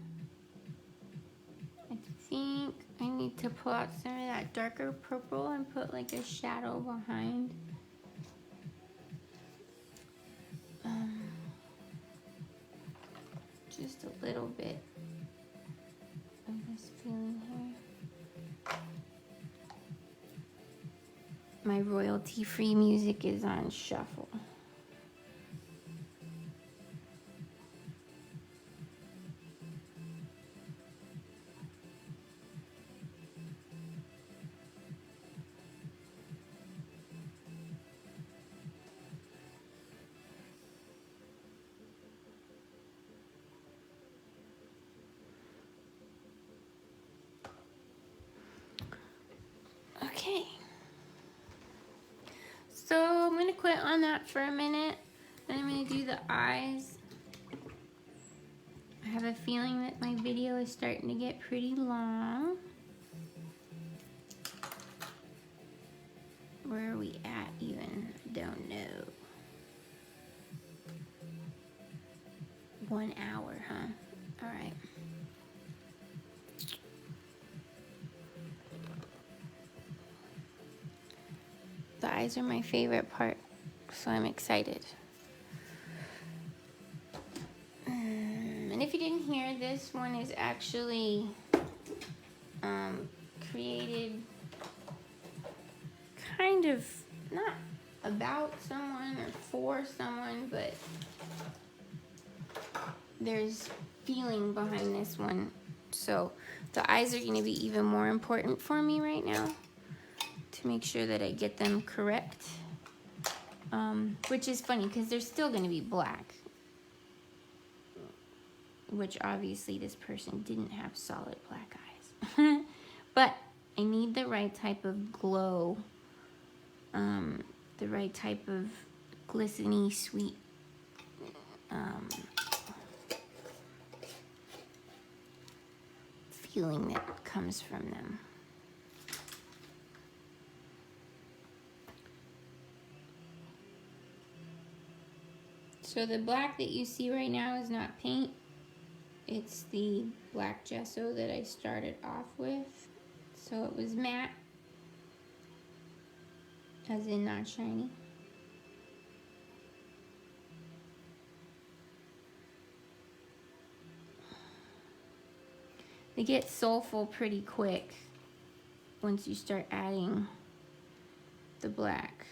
I think I need to pull out some of that darker purple and put like a shadow behind. Just a little bit of this feeling here. My royalty-free music is on shuffle. Okay. So I'm gonna quit on that for a minute. Then I'm gonna do the eyes. I have a feeling that my video is starting to get pretty long. Where are we at even? I don't know. 1 hour, huh? All right. The eyes are my favorite part, so I'm excited. And if you didn't hear, this one is actually created kind of not about someone or for someone, but there's feeling behind this one. So the eyes are going to be even more important for me right now to make sure that I get them correct. Which is funny because they're still going to be black. Which obviously this person didn't have solid black eyes. But I need the right type of glow. The right type of glistening, sweet feeling that comes from them. So the black that you see right now is not paint. It's the black gesso that I started off with. So it was matte, as in not shiny. They get soulful pretty quick once you start adding the black.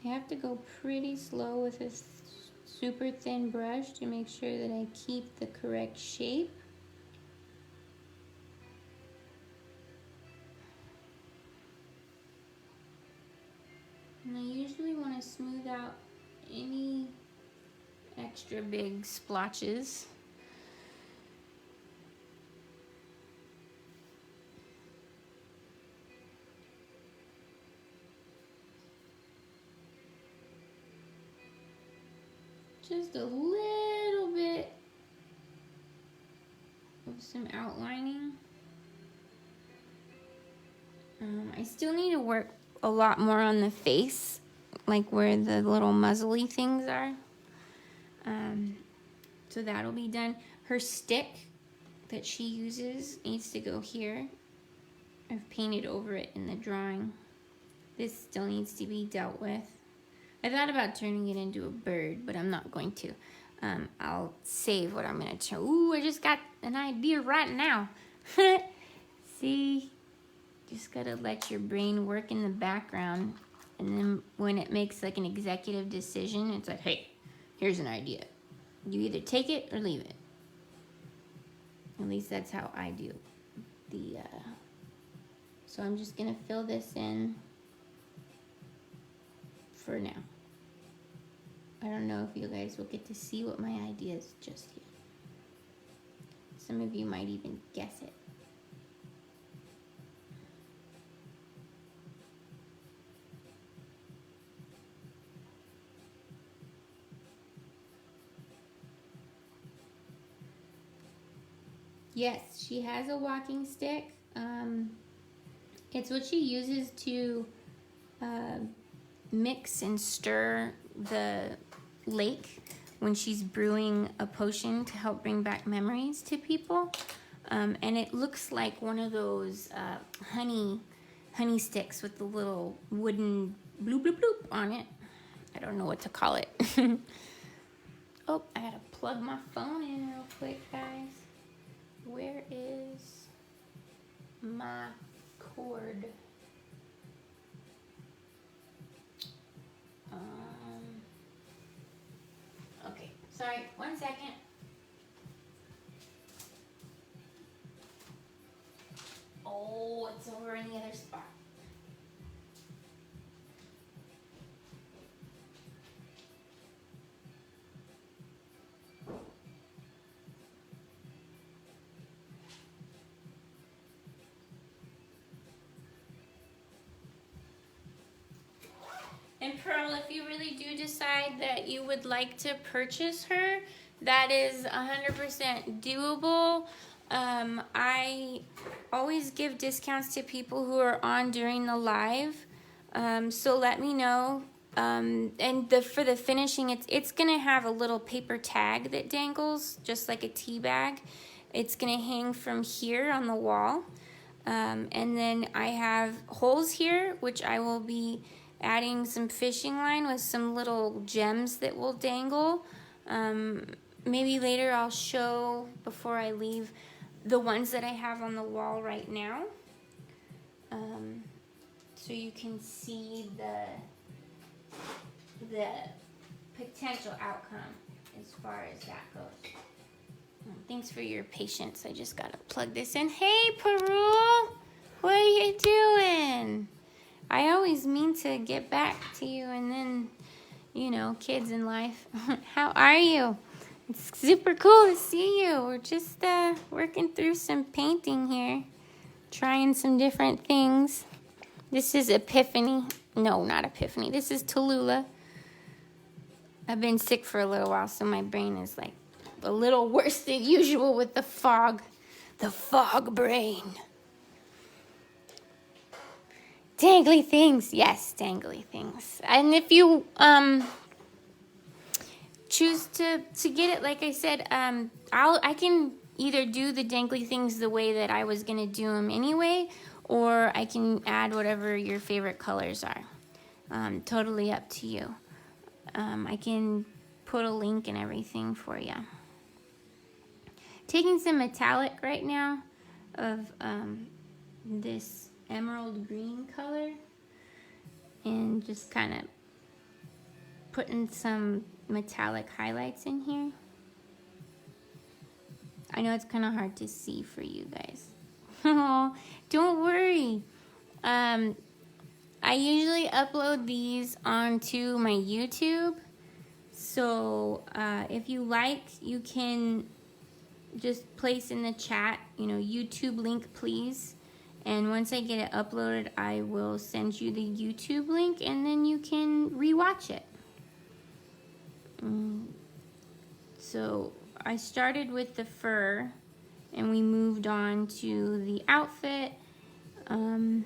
I have to go pretty slow with a super thin brush to make sure that I keep the correct shape. And I usually want to smooth out any extra big splotches. Just a little bit of some outlining. I still need to work a lot more on the face, like where the little muzzly things are. So that'll be done. Her stick that she uses needs to go here. I've painted over it in the drawing. This still needs to be dealt with. I thought about turning it into a bird, but I'm not going to. I'll save what I'm going to turn. Ooh, I just got an idea right now. See? Just got to let your brain work in the background. And then when it makes like an executive decision, it's like, hey, here's an idea. You either take it or leave it. At least that's how I do. So I'm just going to fill this in for now. I don't know if you guys will get to see what my idea is just yet. Some of you might even guess it. Yes, she has a walking stick. It's what she uses to mix and stir the lake when she's brewing a potion to help bring back memories to people. And it looks like one of those honey sticks with the little wooden bloop bloop bloop on it. I don't know what to call it. Oh, I gotta plug my phone in real quick, guys. Where is my cord? Okay, sorry, 1 second. Oh, it's over in the other spot. And Pearl, if you really do decide that you would like to purchase her, that is 100% doable. I always give discounts to people who are on during the live. So let me know. And for the finishing, it's gonna have a little paper tag that dangles, just like a tea bag. It's gonna hang from here on the wall. And then I have holes here, which I will be adding some fishing line with some little gems that will dangle. Maybe later I'll show, before I leave, the ones that I have on the wall right now. So you can see the potential outcome as far as that goes. Thanks for your patience. I just gotta plug this in. Hey, Peru! What are you doing? I always mean to get back to you, and then, you know, kids in life. How are you? It's super cool to see you. We're just working through some painting here, trying some different things. This is Epiphany. No, not Epiphany. This is Tallulah. I've been sick for a little while, so my brain is like a little worse than usual with the fog. The fog brain. Dangly things. Yes, dangly things. And if you choose to get it, like I said, I can either do the dangly things the way that I was going to do them anyway, or I can add whatever your favorite colors are. Totally up to you. I can put a link and everything for you. Taking some metallic right now of this emerald green color and just kind of putting some metallic highlights in here. I know it's kind of hard to see for you guys. Oh, don't worry. I usually upload these onto my YouTube. So if you like, you can just place in the chat, you know, YouTube link, please. And once I get it uploaded, I will send you the YouTube link, and then you can rewatch it. So I started with the fur, and we moved on to the outfit. And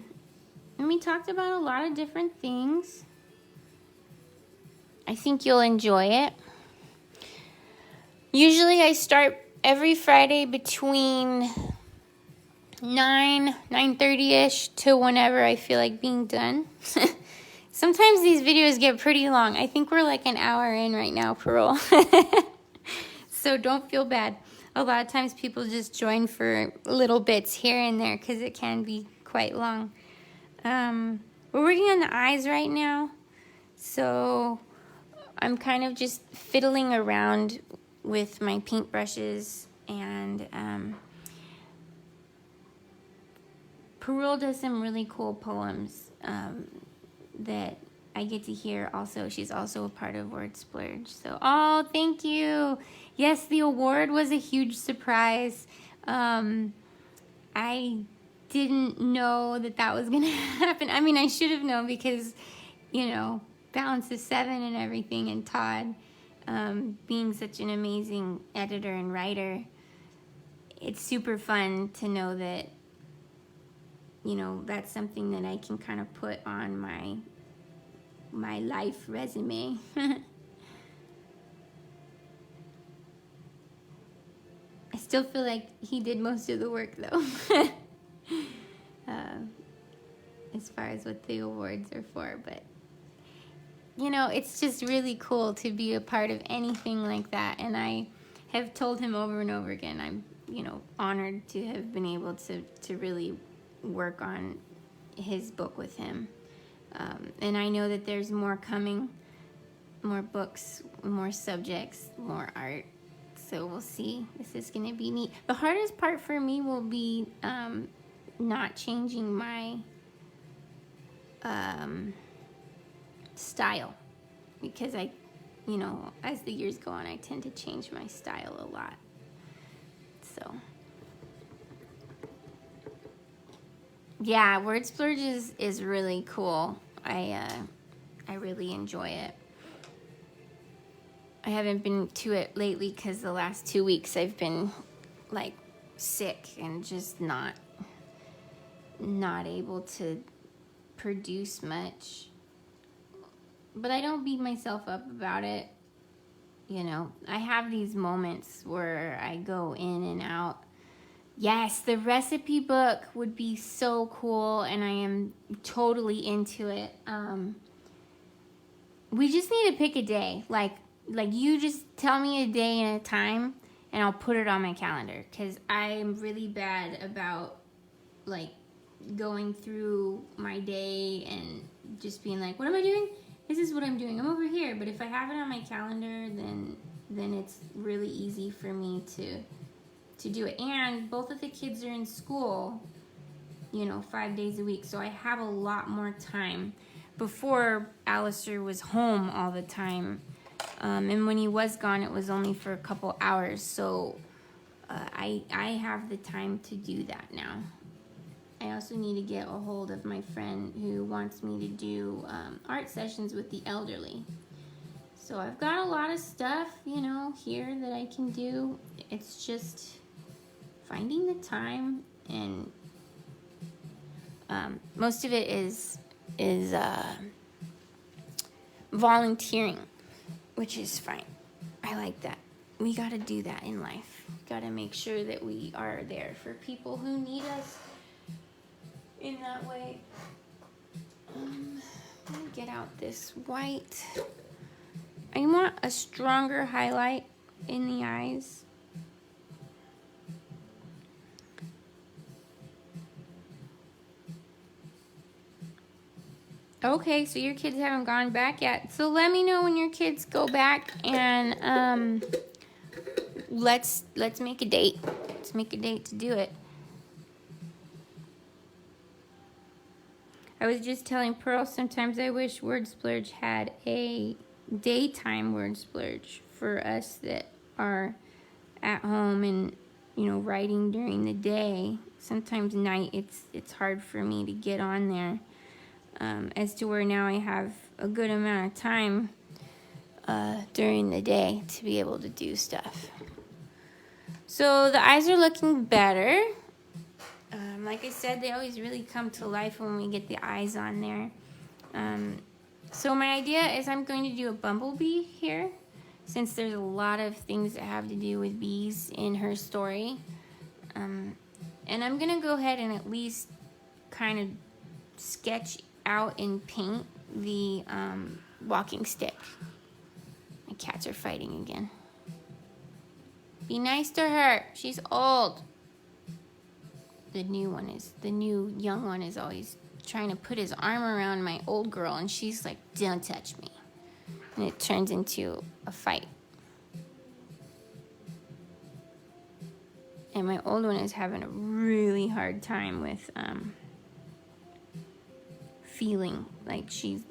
we talked about a lot of different things. I think you'll enjoy it. Usually I start every Friday between 9:30ish to whenever I feel like being done. Sometimes these videos get pretty long. I think we're like an hour in right now, Parole. So don't feel bad. A lot of times people just join for little bits here and there because it can be quite long. We're working on the eyes right now. So I'm kind of just fiddling around with my paintbrushes, and Parole does some really cool poems that I get to hear also. She's also a part of Word Splurge. So, oh, thank you. Yes, the award was a huge surprise. I didn't know that was going to happen. I mean, I should have known because, you know, Balance of Seven and everything, and Todd being such an amazing editor and writer. It's super fun to know that, you know, that's something that I can kind of put on my life resume. I still feel like he did most of the work, though. As far as what the awards are for, but you know, it's just really cool to be a part of anything like that. And I have told him over and over again, I'm, you know, honored to have been able to really work on his book with him. And I know that there's more coming, more books, more subjects, more art. So we'll see. This is going to be neat. The hardest part for me will be not changing my style, because I, you know, as the years go on, I tend to change my style a lot. So yeah, Word Splurge is really cool. I really enjoy it. I haven't been to it lately because the last 2 weeks I've been like sick and just not able to produce much. But I don't beat myself up about it. You know, I have these moments where I go in and out. Yes, the recipe book would be so cool, and I am totally into it. We just need to pick a day. Like you just tell me a day and a time, and I'll put it on my calendar, because I'm really bad about like going through my day and just being like, what am I doing? This is what I'm doing. I'm over here. But if I have it on my calendar, then it's really easy for me to do it. And both of the kids are in school, you know, 5 days a week, so I have a lot more time. Before, Alistair was home all the time, and when he was gone, it was only for a couple hours. So I have the time to do that now. I also need to get a hold of my friend who wants me to do art sessions with the elderly. So I've got a lot of stuff, you know, here that I can do. It's just finding the time, and most of it is volunteering, which is fine. I like that. We got to do that in life. Got to make sure that we are there for people who need us in that way. Let me get out this white. I want a stronger highlight in the eyes. Okay, so your kids haven't gone back yet. So let me know when your kids go back, and let's make a date. Let's make a date to do it. I was just telling Pearl, sometimes I wish Word Splurge had a daytime Word Splurge for us that are at home and, you know, writing during the day. Sometimes night it's hard for me to get on there. As to where now I have a good amount of time during the day to be able to do stuff. So the eyes are looking better. Like I said, they always really come to life when we get the eyes on there. So my idea is I'm going to do a bumblebee here. since there's a lot of things that have to do with bees in her story. And I'm gonna go ahead and at least kind of sketch out and paint the walking stick. My cats are fighting again. Be nice to her. She's old. The new young one is always trying to put his arm around my old girl, and she's like, don't touch me. And it turns into a fight. And my old one is having a really hard time with feeling like she's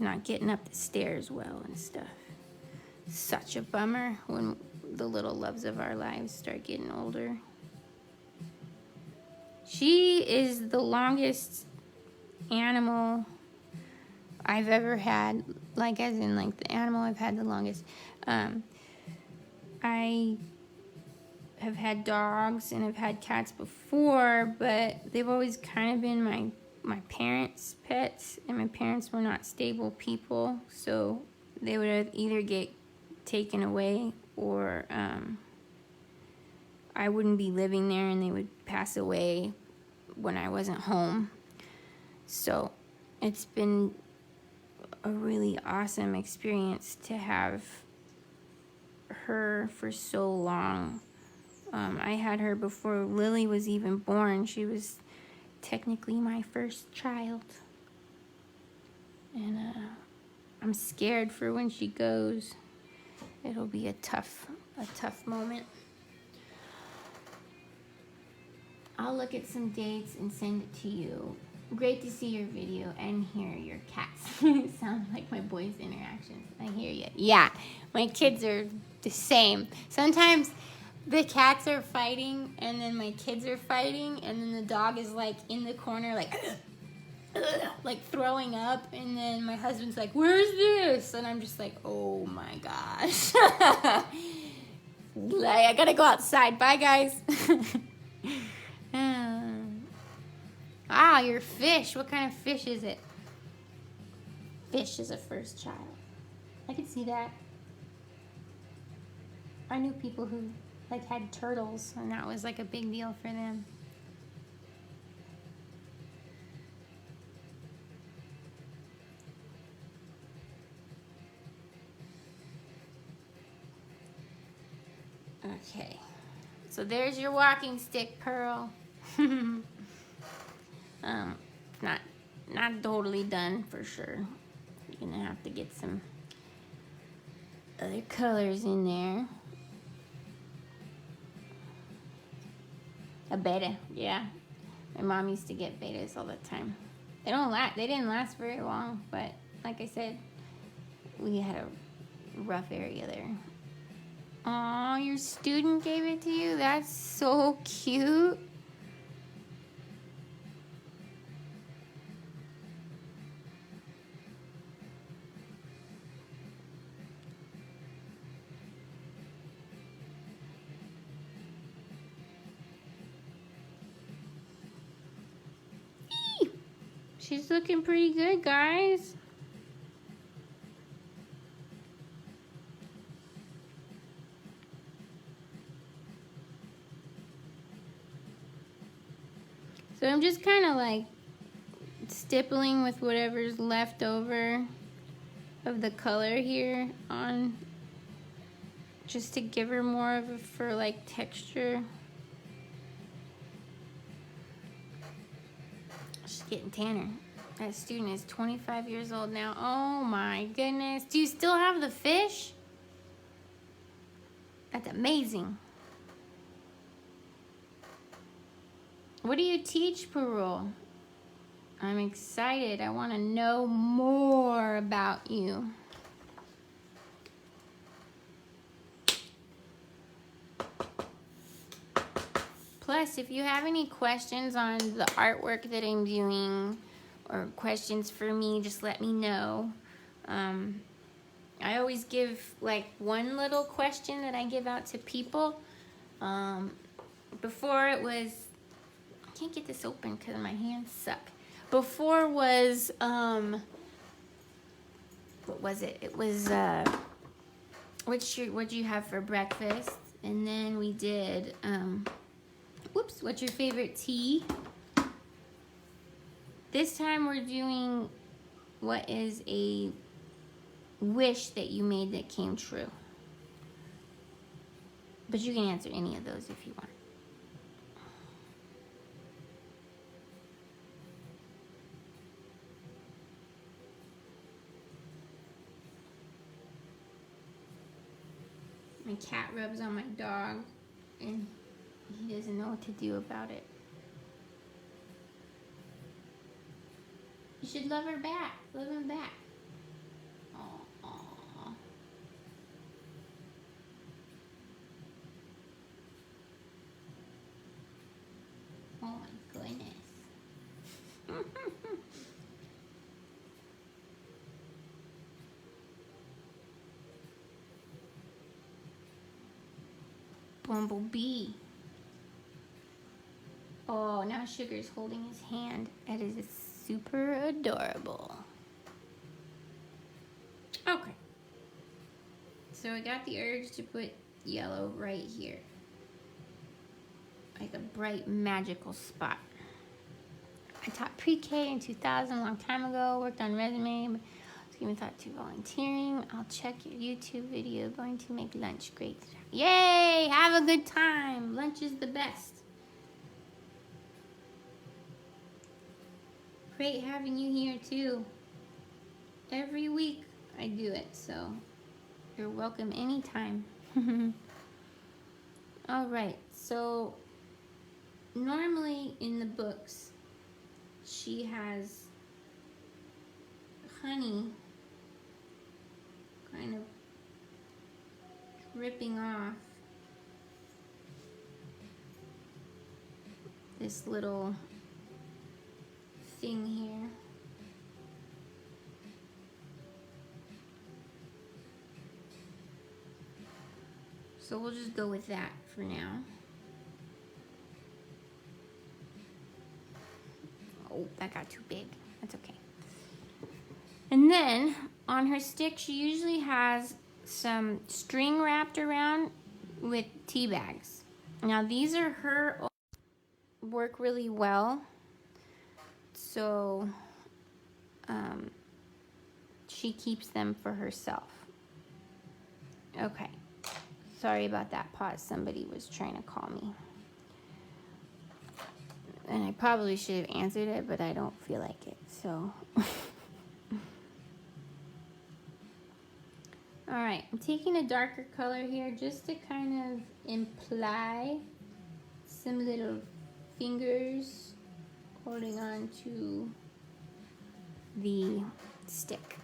not getting up the stairs well and stuff. Such a bummer when the little loves of our lives start getting older. She is the longest animal I've ever had, like as in like the animal I've had the longest. I have had dogs and I've had cats before, but they've always kind of been my parents' pets, and my parents were not stable people, so they would either get taken away or I wouldn't be living there and they would pass away when I wasn't home. So it's been a really awesome experience to have her for so long. I had her before Lily was even born. She was technically my first child. And I'm scared for when she goes. It'll be a tough moment. I'll look at some dates and send it to you. Great to see your video and hear your cats. It sounds like my boys' interactions. I hear you. Yeah, my kids are the same. Sometimes the cats are fighting and then my kids are fighting and then the dog is like in the corner like throwing up, and then my husband's like, where's this? And I'm just like, oh my gosh. Like, I gotta go outside. Bye, guys. Ah, your fish. What kind of fish is it? Fish is a first child. I could see that. I knew people who like had turtles, and that was like a big deal for them. Okay, so there's your walking stick, Pearl. Not totally done for sure. You're gonna have to get some other colors in there. A beta, yeah. My mom used to get betas all the time. They didn't last very long, but like I said, we had a rough area there. Aw, your student gave it to you? That's so cute. She's looking pretty good, guys. So I'm just kind of like stippling with whatever's left over of the color here on, just to give her more of a fur-like texture. She's getting tanner. That student is 25 years old now. Oh my goodness. Do you still have the fish? That's amazing. What do you teach, Parole? I'm excited. I want to know more about you. Plus, if you have any questions on the artwork that I'm doing or questions for me, just let me know. I always give like one little question that I give out to people. Before it was, I can't get this open because my hands suck. Before was, what was it? It was What'd you have for breakfast? And then we did, whoops, what's your favorite tea? This time we're doing what is a wish that you made that came true. But you can answer any of those if you want. My cat rubs on my dog and he doesn't know what to do about it. You should love her back. Love him back. Aww. Oh my goodness. Bumblebee. Oh, now Sugar's holding his hand. That is super adorable. Okay. So I got the urge to put yellow right here. Like a bright, magical spot. I taught pre-K in 2000, a long time ago. Worked on resume, but was given thought to volunteering. I'll check your YouTube video. Going to make lunch. Great. Yay! Have a good time. Lunch is the best. Great having you here too. Every week I do it, so you're welcome anytime. All right, so normally in the books she has honey kind of dripping off this little thing here. So we'll just go with that for now. Oh, that got too big. That's okay. And then on her stick, she usually has some string wrapped around with tea bags. Now these are her, work really well. So she keeps them for herself. Okay. Sorry about that pause. Somebody was trying to call me. And I probably should have answered it, but I don't feel like it, so. All right, I'm taking a darker color here just to kind of imply some little fingers holding on to the stick.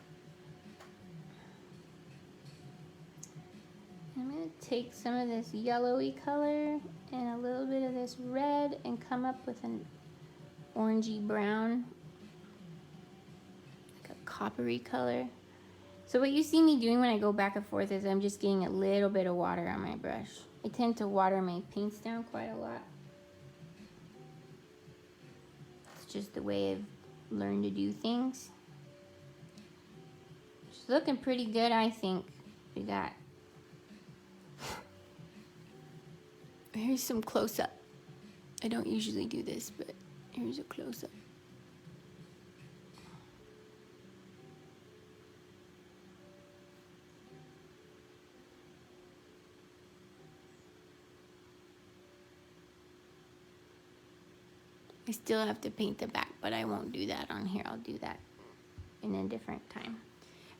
I'm going to take some of this yellowy color and a little bit of this red and come up with an orangey brown, like a coppery color. So what you see me doing when I go back and forth is I'm just getting a little bit of water on my brush. I tend to water my paints down quite a lot. It's just the way I've learned to do things. It's looking pretty good, I think. We got. Here's some close-up. I don't usually do this, but here's a close-up. I still have to paint the back, but I won't do that on here. I'll do that in a different time.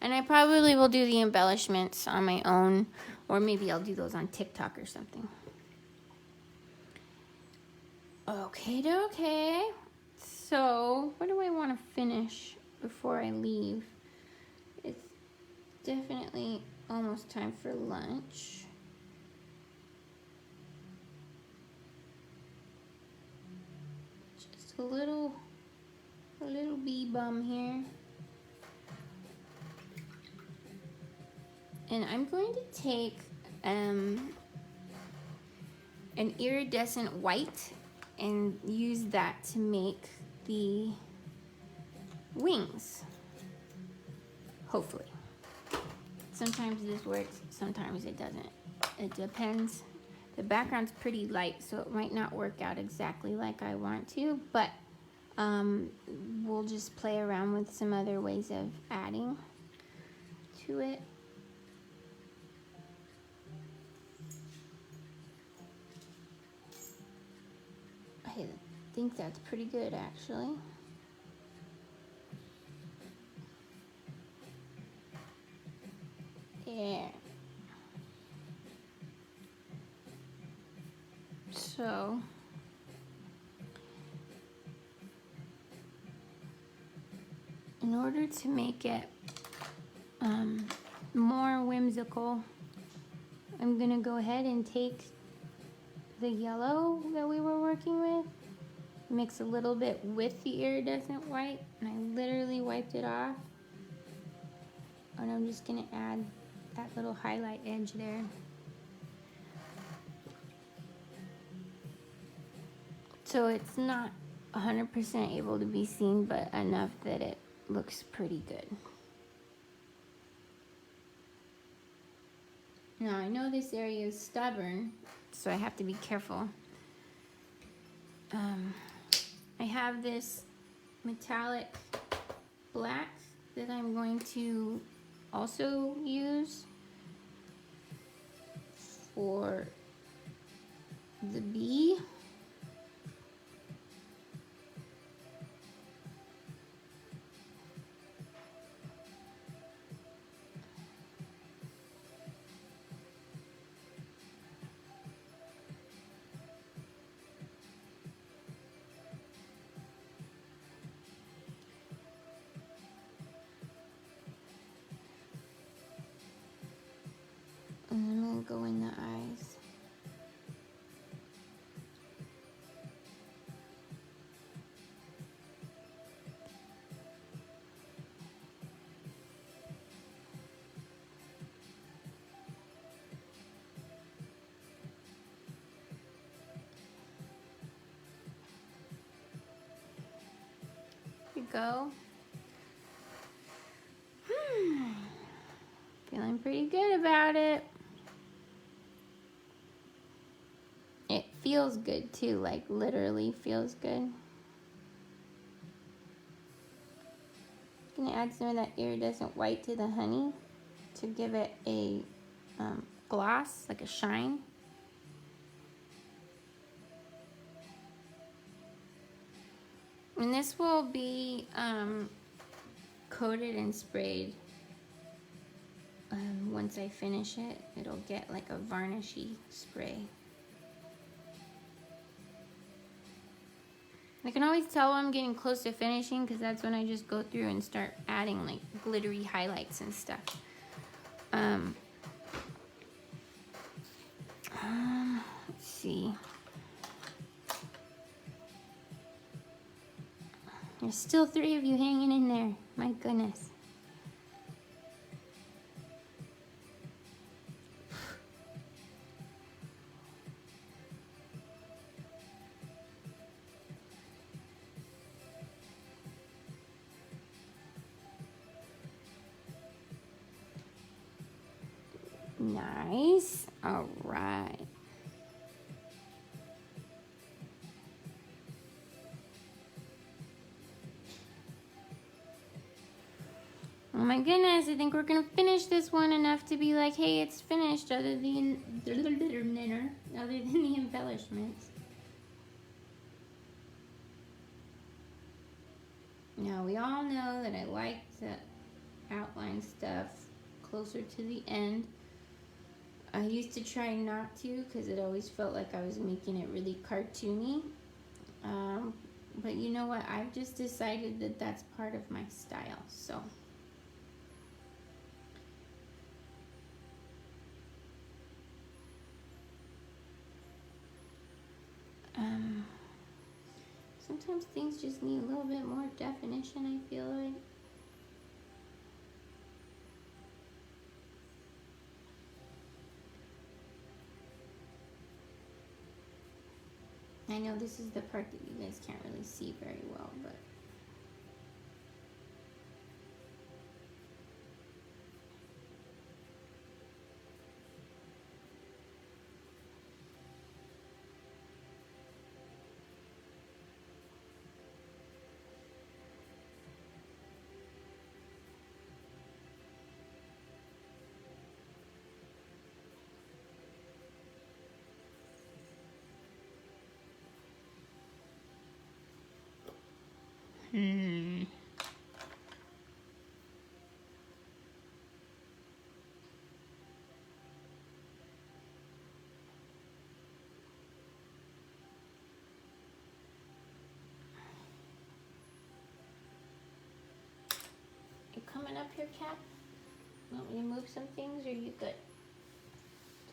And I probably will do the embellishments on my own, or maybe I'll do those on TikTok or something. Okay. So, what do I want to finish before I leave? It's definitely almost time for lunch. Just a little bee bum here. And I'm going to take an iridescent white and use that to make the wings, hopefully. sometimes this works, sometimes it doesn't. It depends. The background's pretty light, so it might not work out exactly like I want to, but we'll just play around with some other ways of adding to it. I think that's pretty good, actually. Yeah. So in order to make it more whimsical, I'm gonna go ahead and take the yellow that we were working with, mix a little bit with the iridescent white, and I literally wiped it off. And I'm just gonna add that little highlight edge there. So it's not 100% able to be seen, but enough that it looks pretty good. Now I know this area is stubborn, so I have to be careful. I have this metallic black that I'm going to also use for the bee. And I'm going to go in the eyes. Here we go. Feeling pretty good about it. It feels good too, like literally feels good. I'm gonna add some of that iridescent white to the honey to give it a gloss, like a shine. And this will be coated and sprayed. Once I finish it, it'll get like a varnishy spray. I can always tell when I'm getting close to finishing because that's when I just go through and start adding like glittery highlights and stuff. Let's see. There's still 3 of you hanging in there. My goodness. Nice. All right. Oh my goodness, I think we're gonna finish this one enough to be like, hey, it's finished, other than the embellishments. Now, we all know that I like to outline stuff closer to the end. I used to try not to because it always felt like I was making it really cartoony. But you know what? I've just decided that that's part of my style, so. Sometimes things just need a little bit more definition, I feel like. I know this is the part that you guys can't really see very well, but You coming up here, Cat? Want me to move some things, or you good?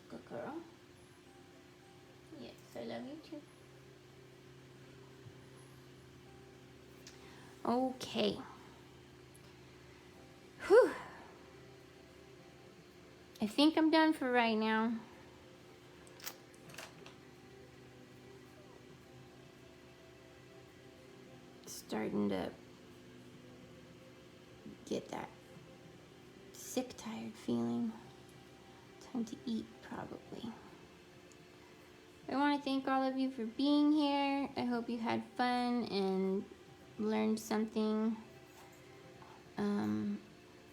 Good girl. Yes, I love you too. Okay. Whew. I think I'm done for right now. Starting to get that sick, tired feeling. Time to eat, probably. I want to thank all of you for being here. I hope you had fun and learned something.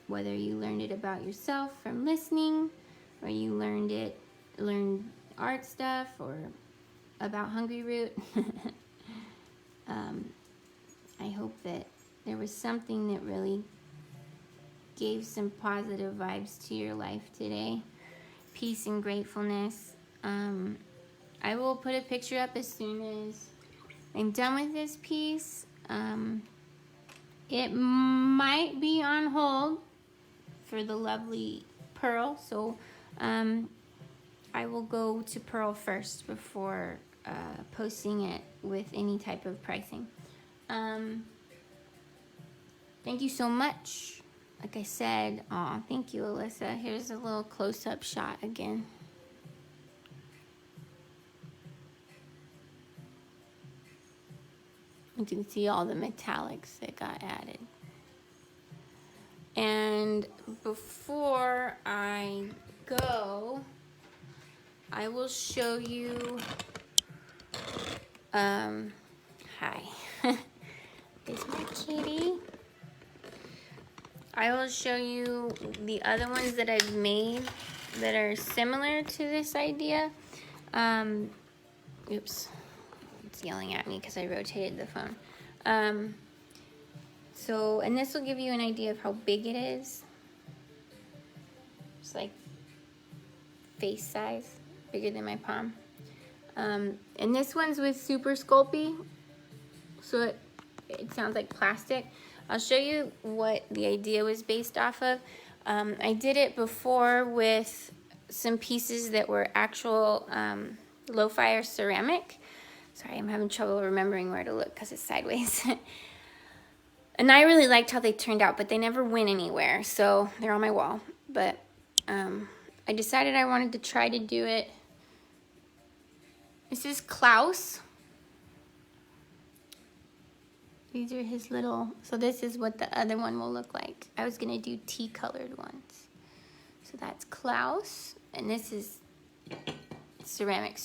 Whether you learned it about yourself from listening, or you learned art stuff, or about Hungry Root. I hope that there was something that really gave some positive vibes to your life today. Peace and gratefulness. I will put a picture up as soon as I'm done with this piece. It might be on hold for the lovely Pearl, so I will go to Pearl first before posting it with any type of pricing. Thank you so much. Like I said, thank you, Alyssa. Here's a little close-up shot again. You can see all the metallics that got added. And before I go, I will show you, hi, there's my kitty. I will show you the other ones that I've made that are similar to this idea. Oops, it's yelling at me because I rotated the phone. And this will give you an idea of how big it is. It's like face size, bigger than my palm. And this one's with Super Sculpey, so it sounds like plastic. I'll show you what the idea was based off of. I did it before with some pieces that were actual low-fire ceramic. Sorry, I'm having trouble remembering where to look because it's sideways. And I really liked how they turned out, but they never went anywhere, so they're on my wall. But I decided I wanted to try to do it. This is Klaus. These are his little, so this is what the other one will look like. I was gonna do tea-colored ones. So that's Klaus, and this is ceramic.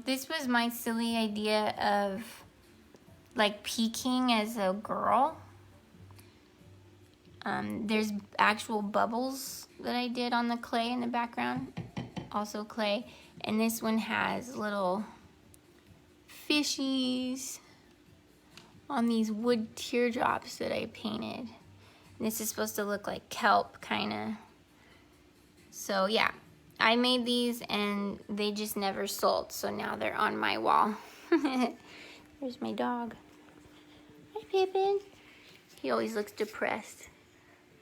This was my silly idea of like peeking as a girl. There's actual bubbles that I did on the clay in the background, also clay. And this one has little fishies on these wood teardrops that I painted. And this is supposed to look like kelp, kind of. So yeah, I made these and they just never sold. So now they're on my wall. There's my dog. Hi, Pippin. He always looks depressed,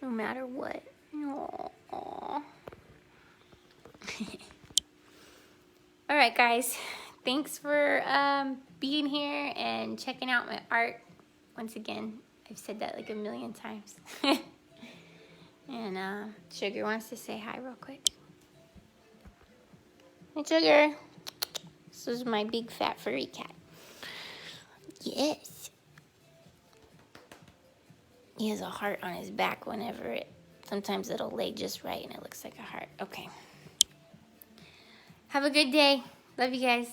no matter what. Aww. All right, guys. Thanks for being here and checking out my art. Once again, I've said that like a million times. And Sugar wants to say hi real quick. Hi, Sugar. This is my big fat furry cat. Yes. He has a heart on his back whenever sometimes it'll lay just right and it looks like a heart. Okay. Have a good day. Love you guys.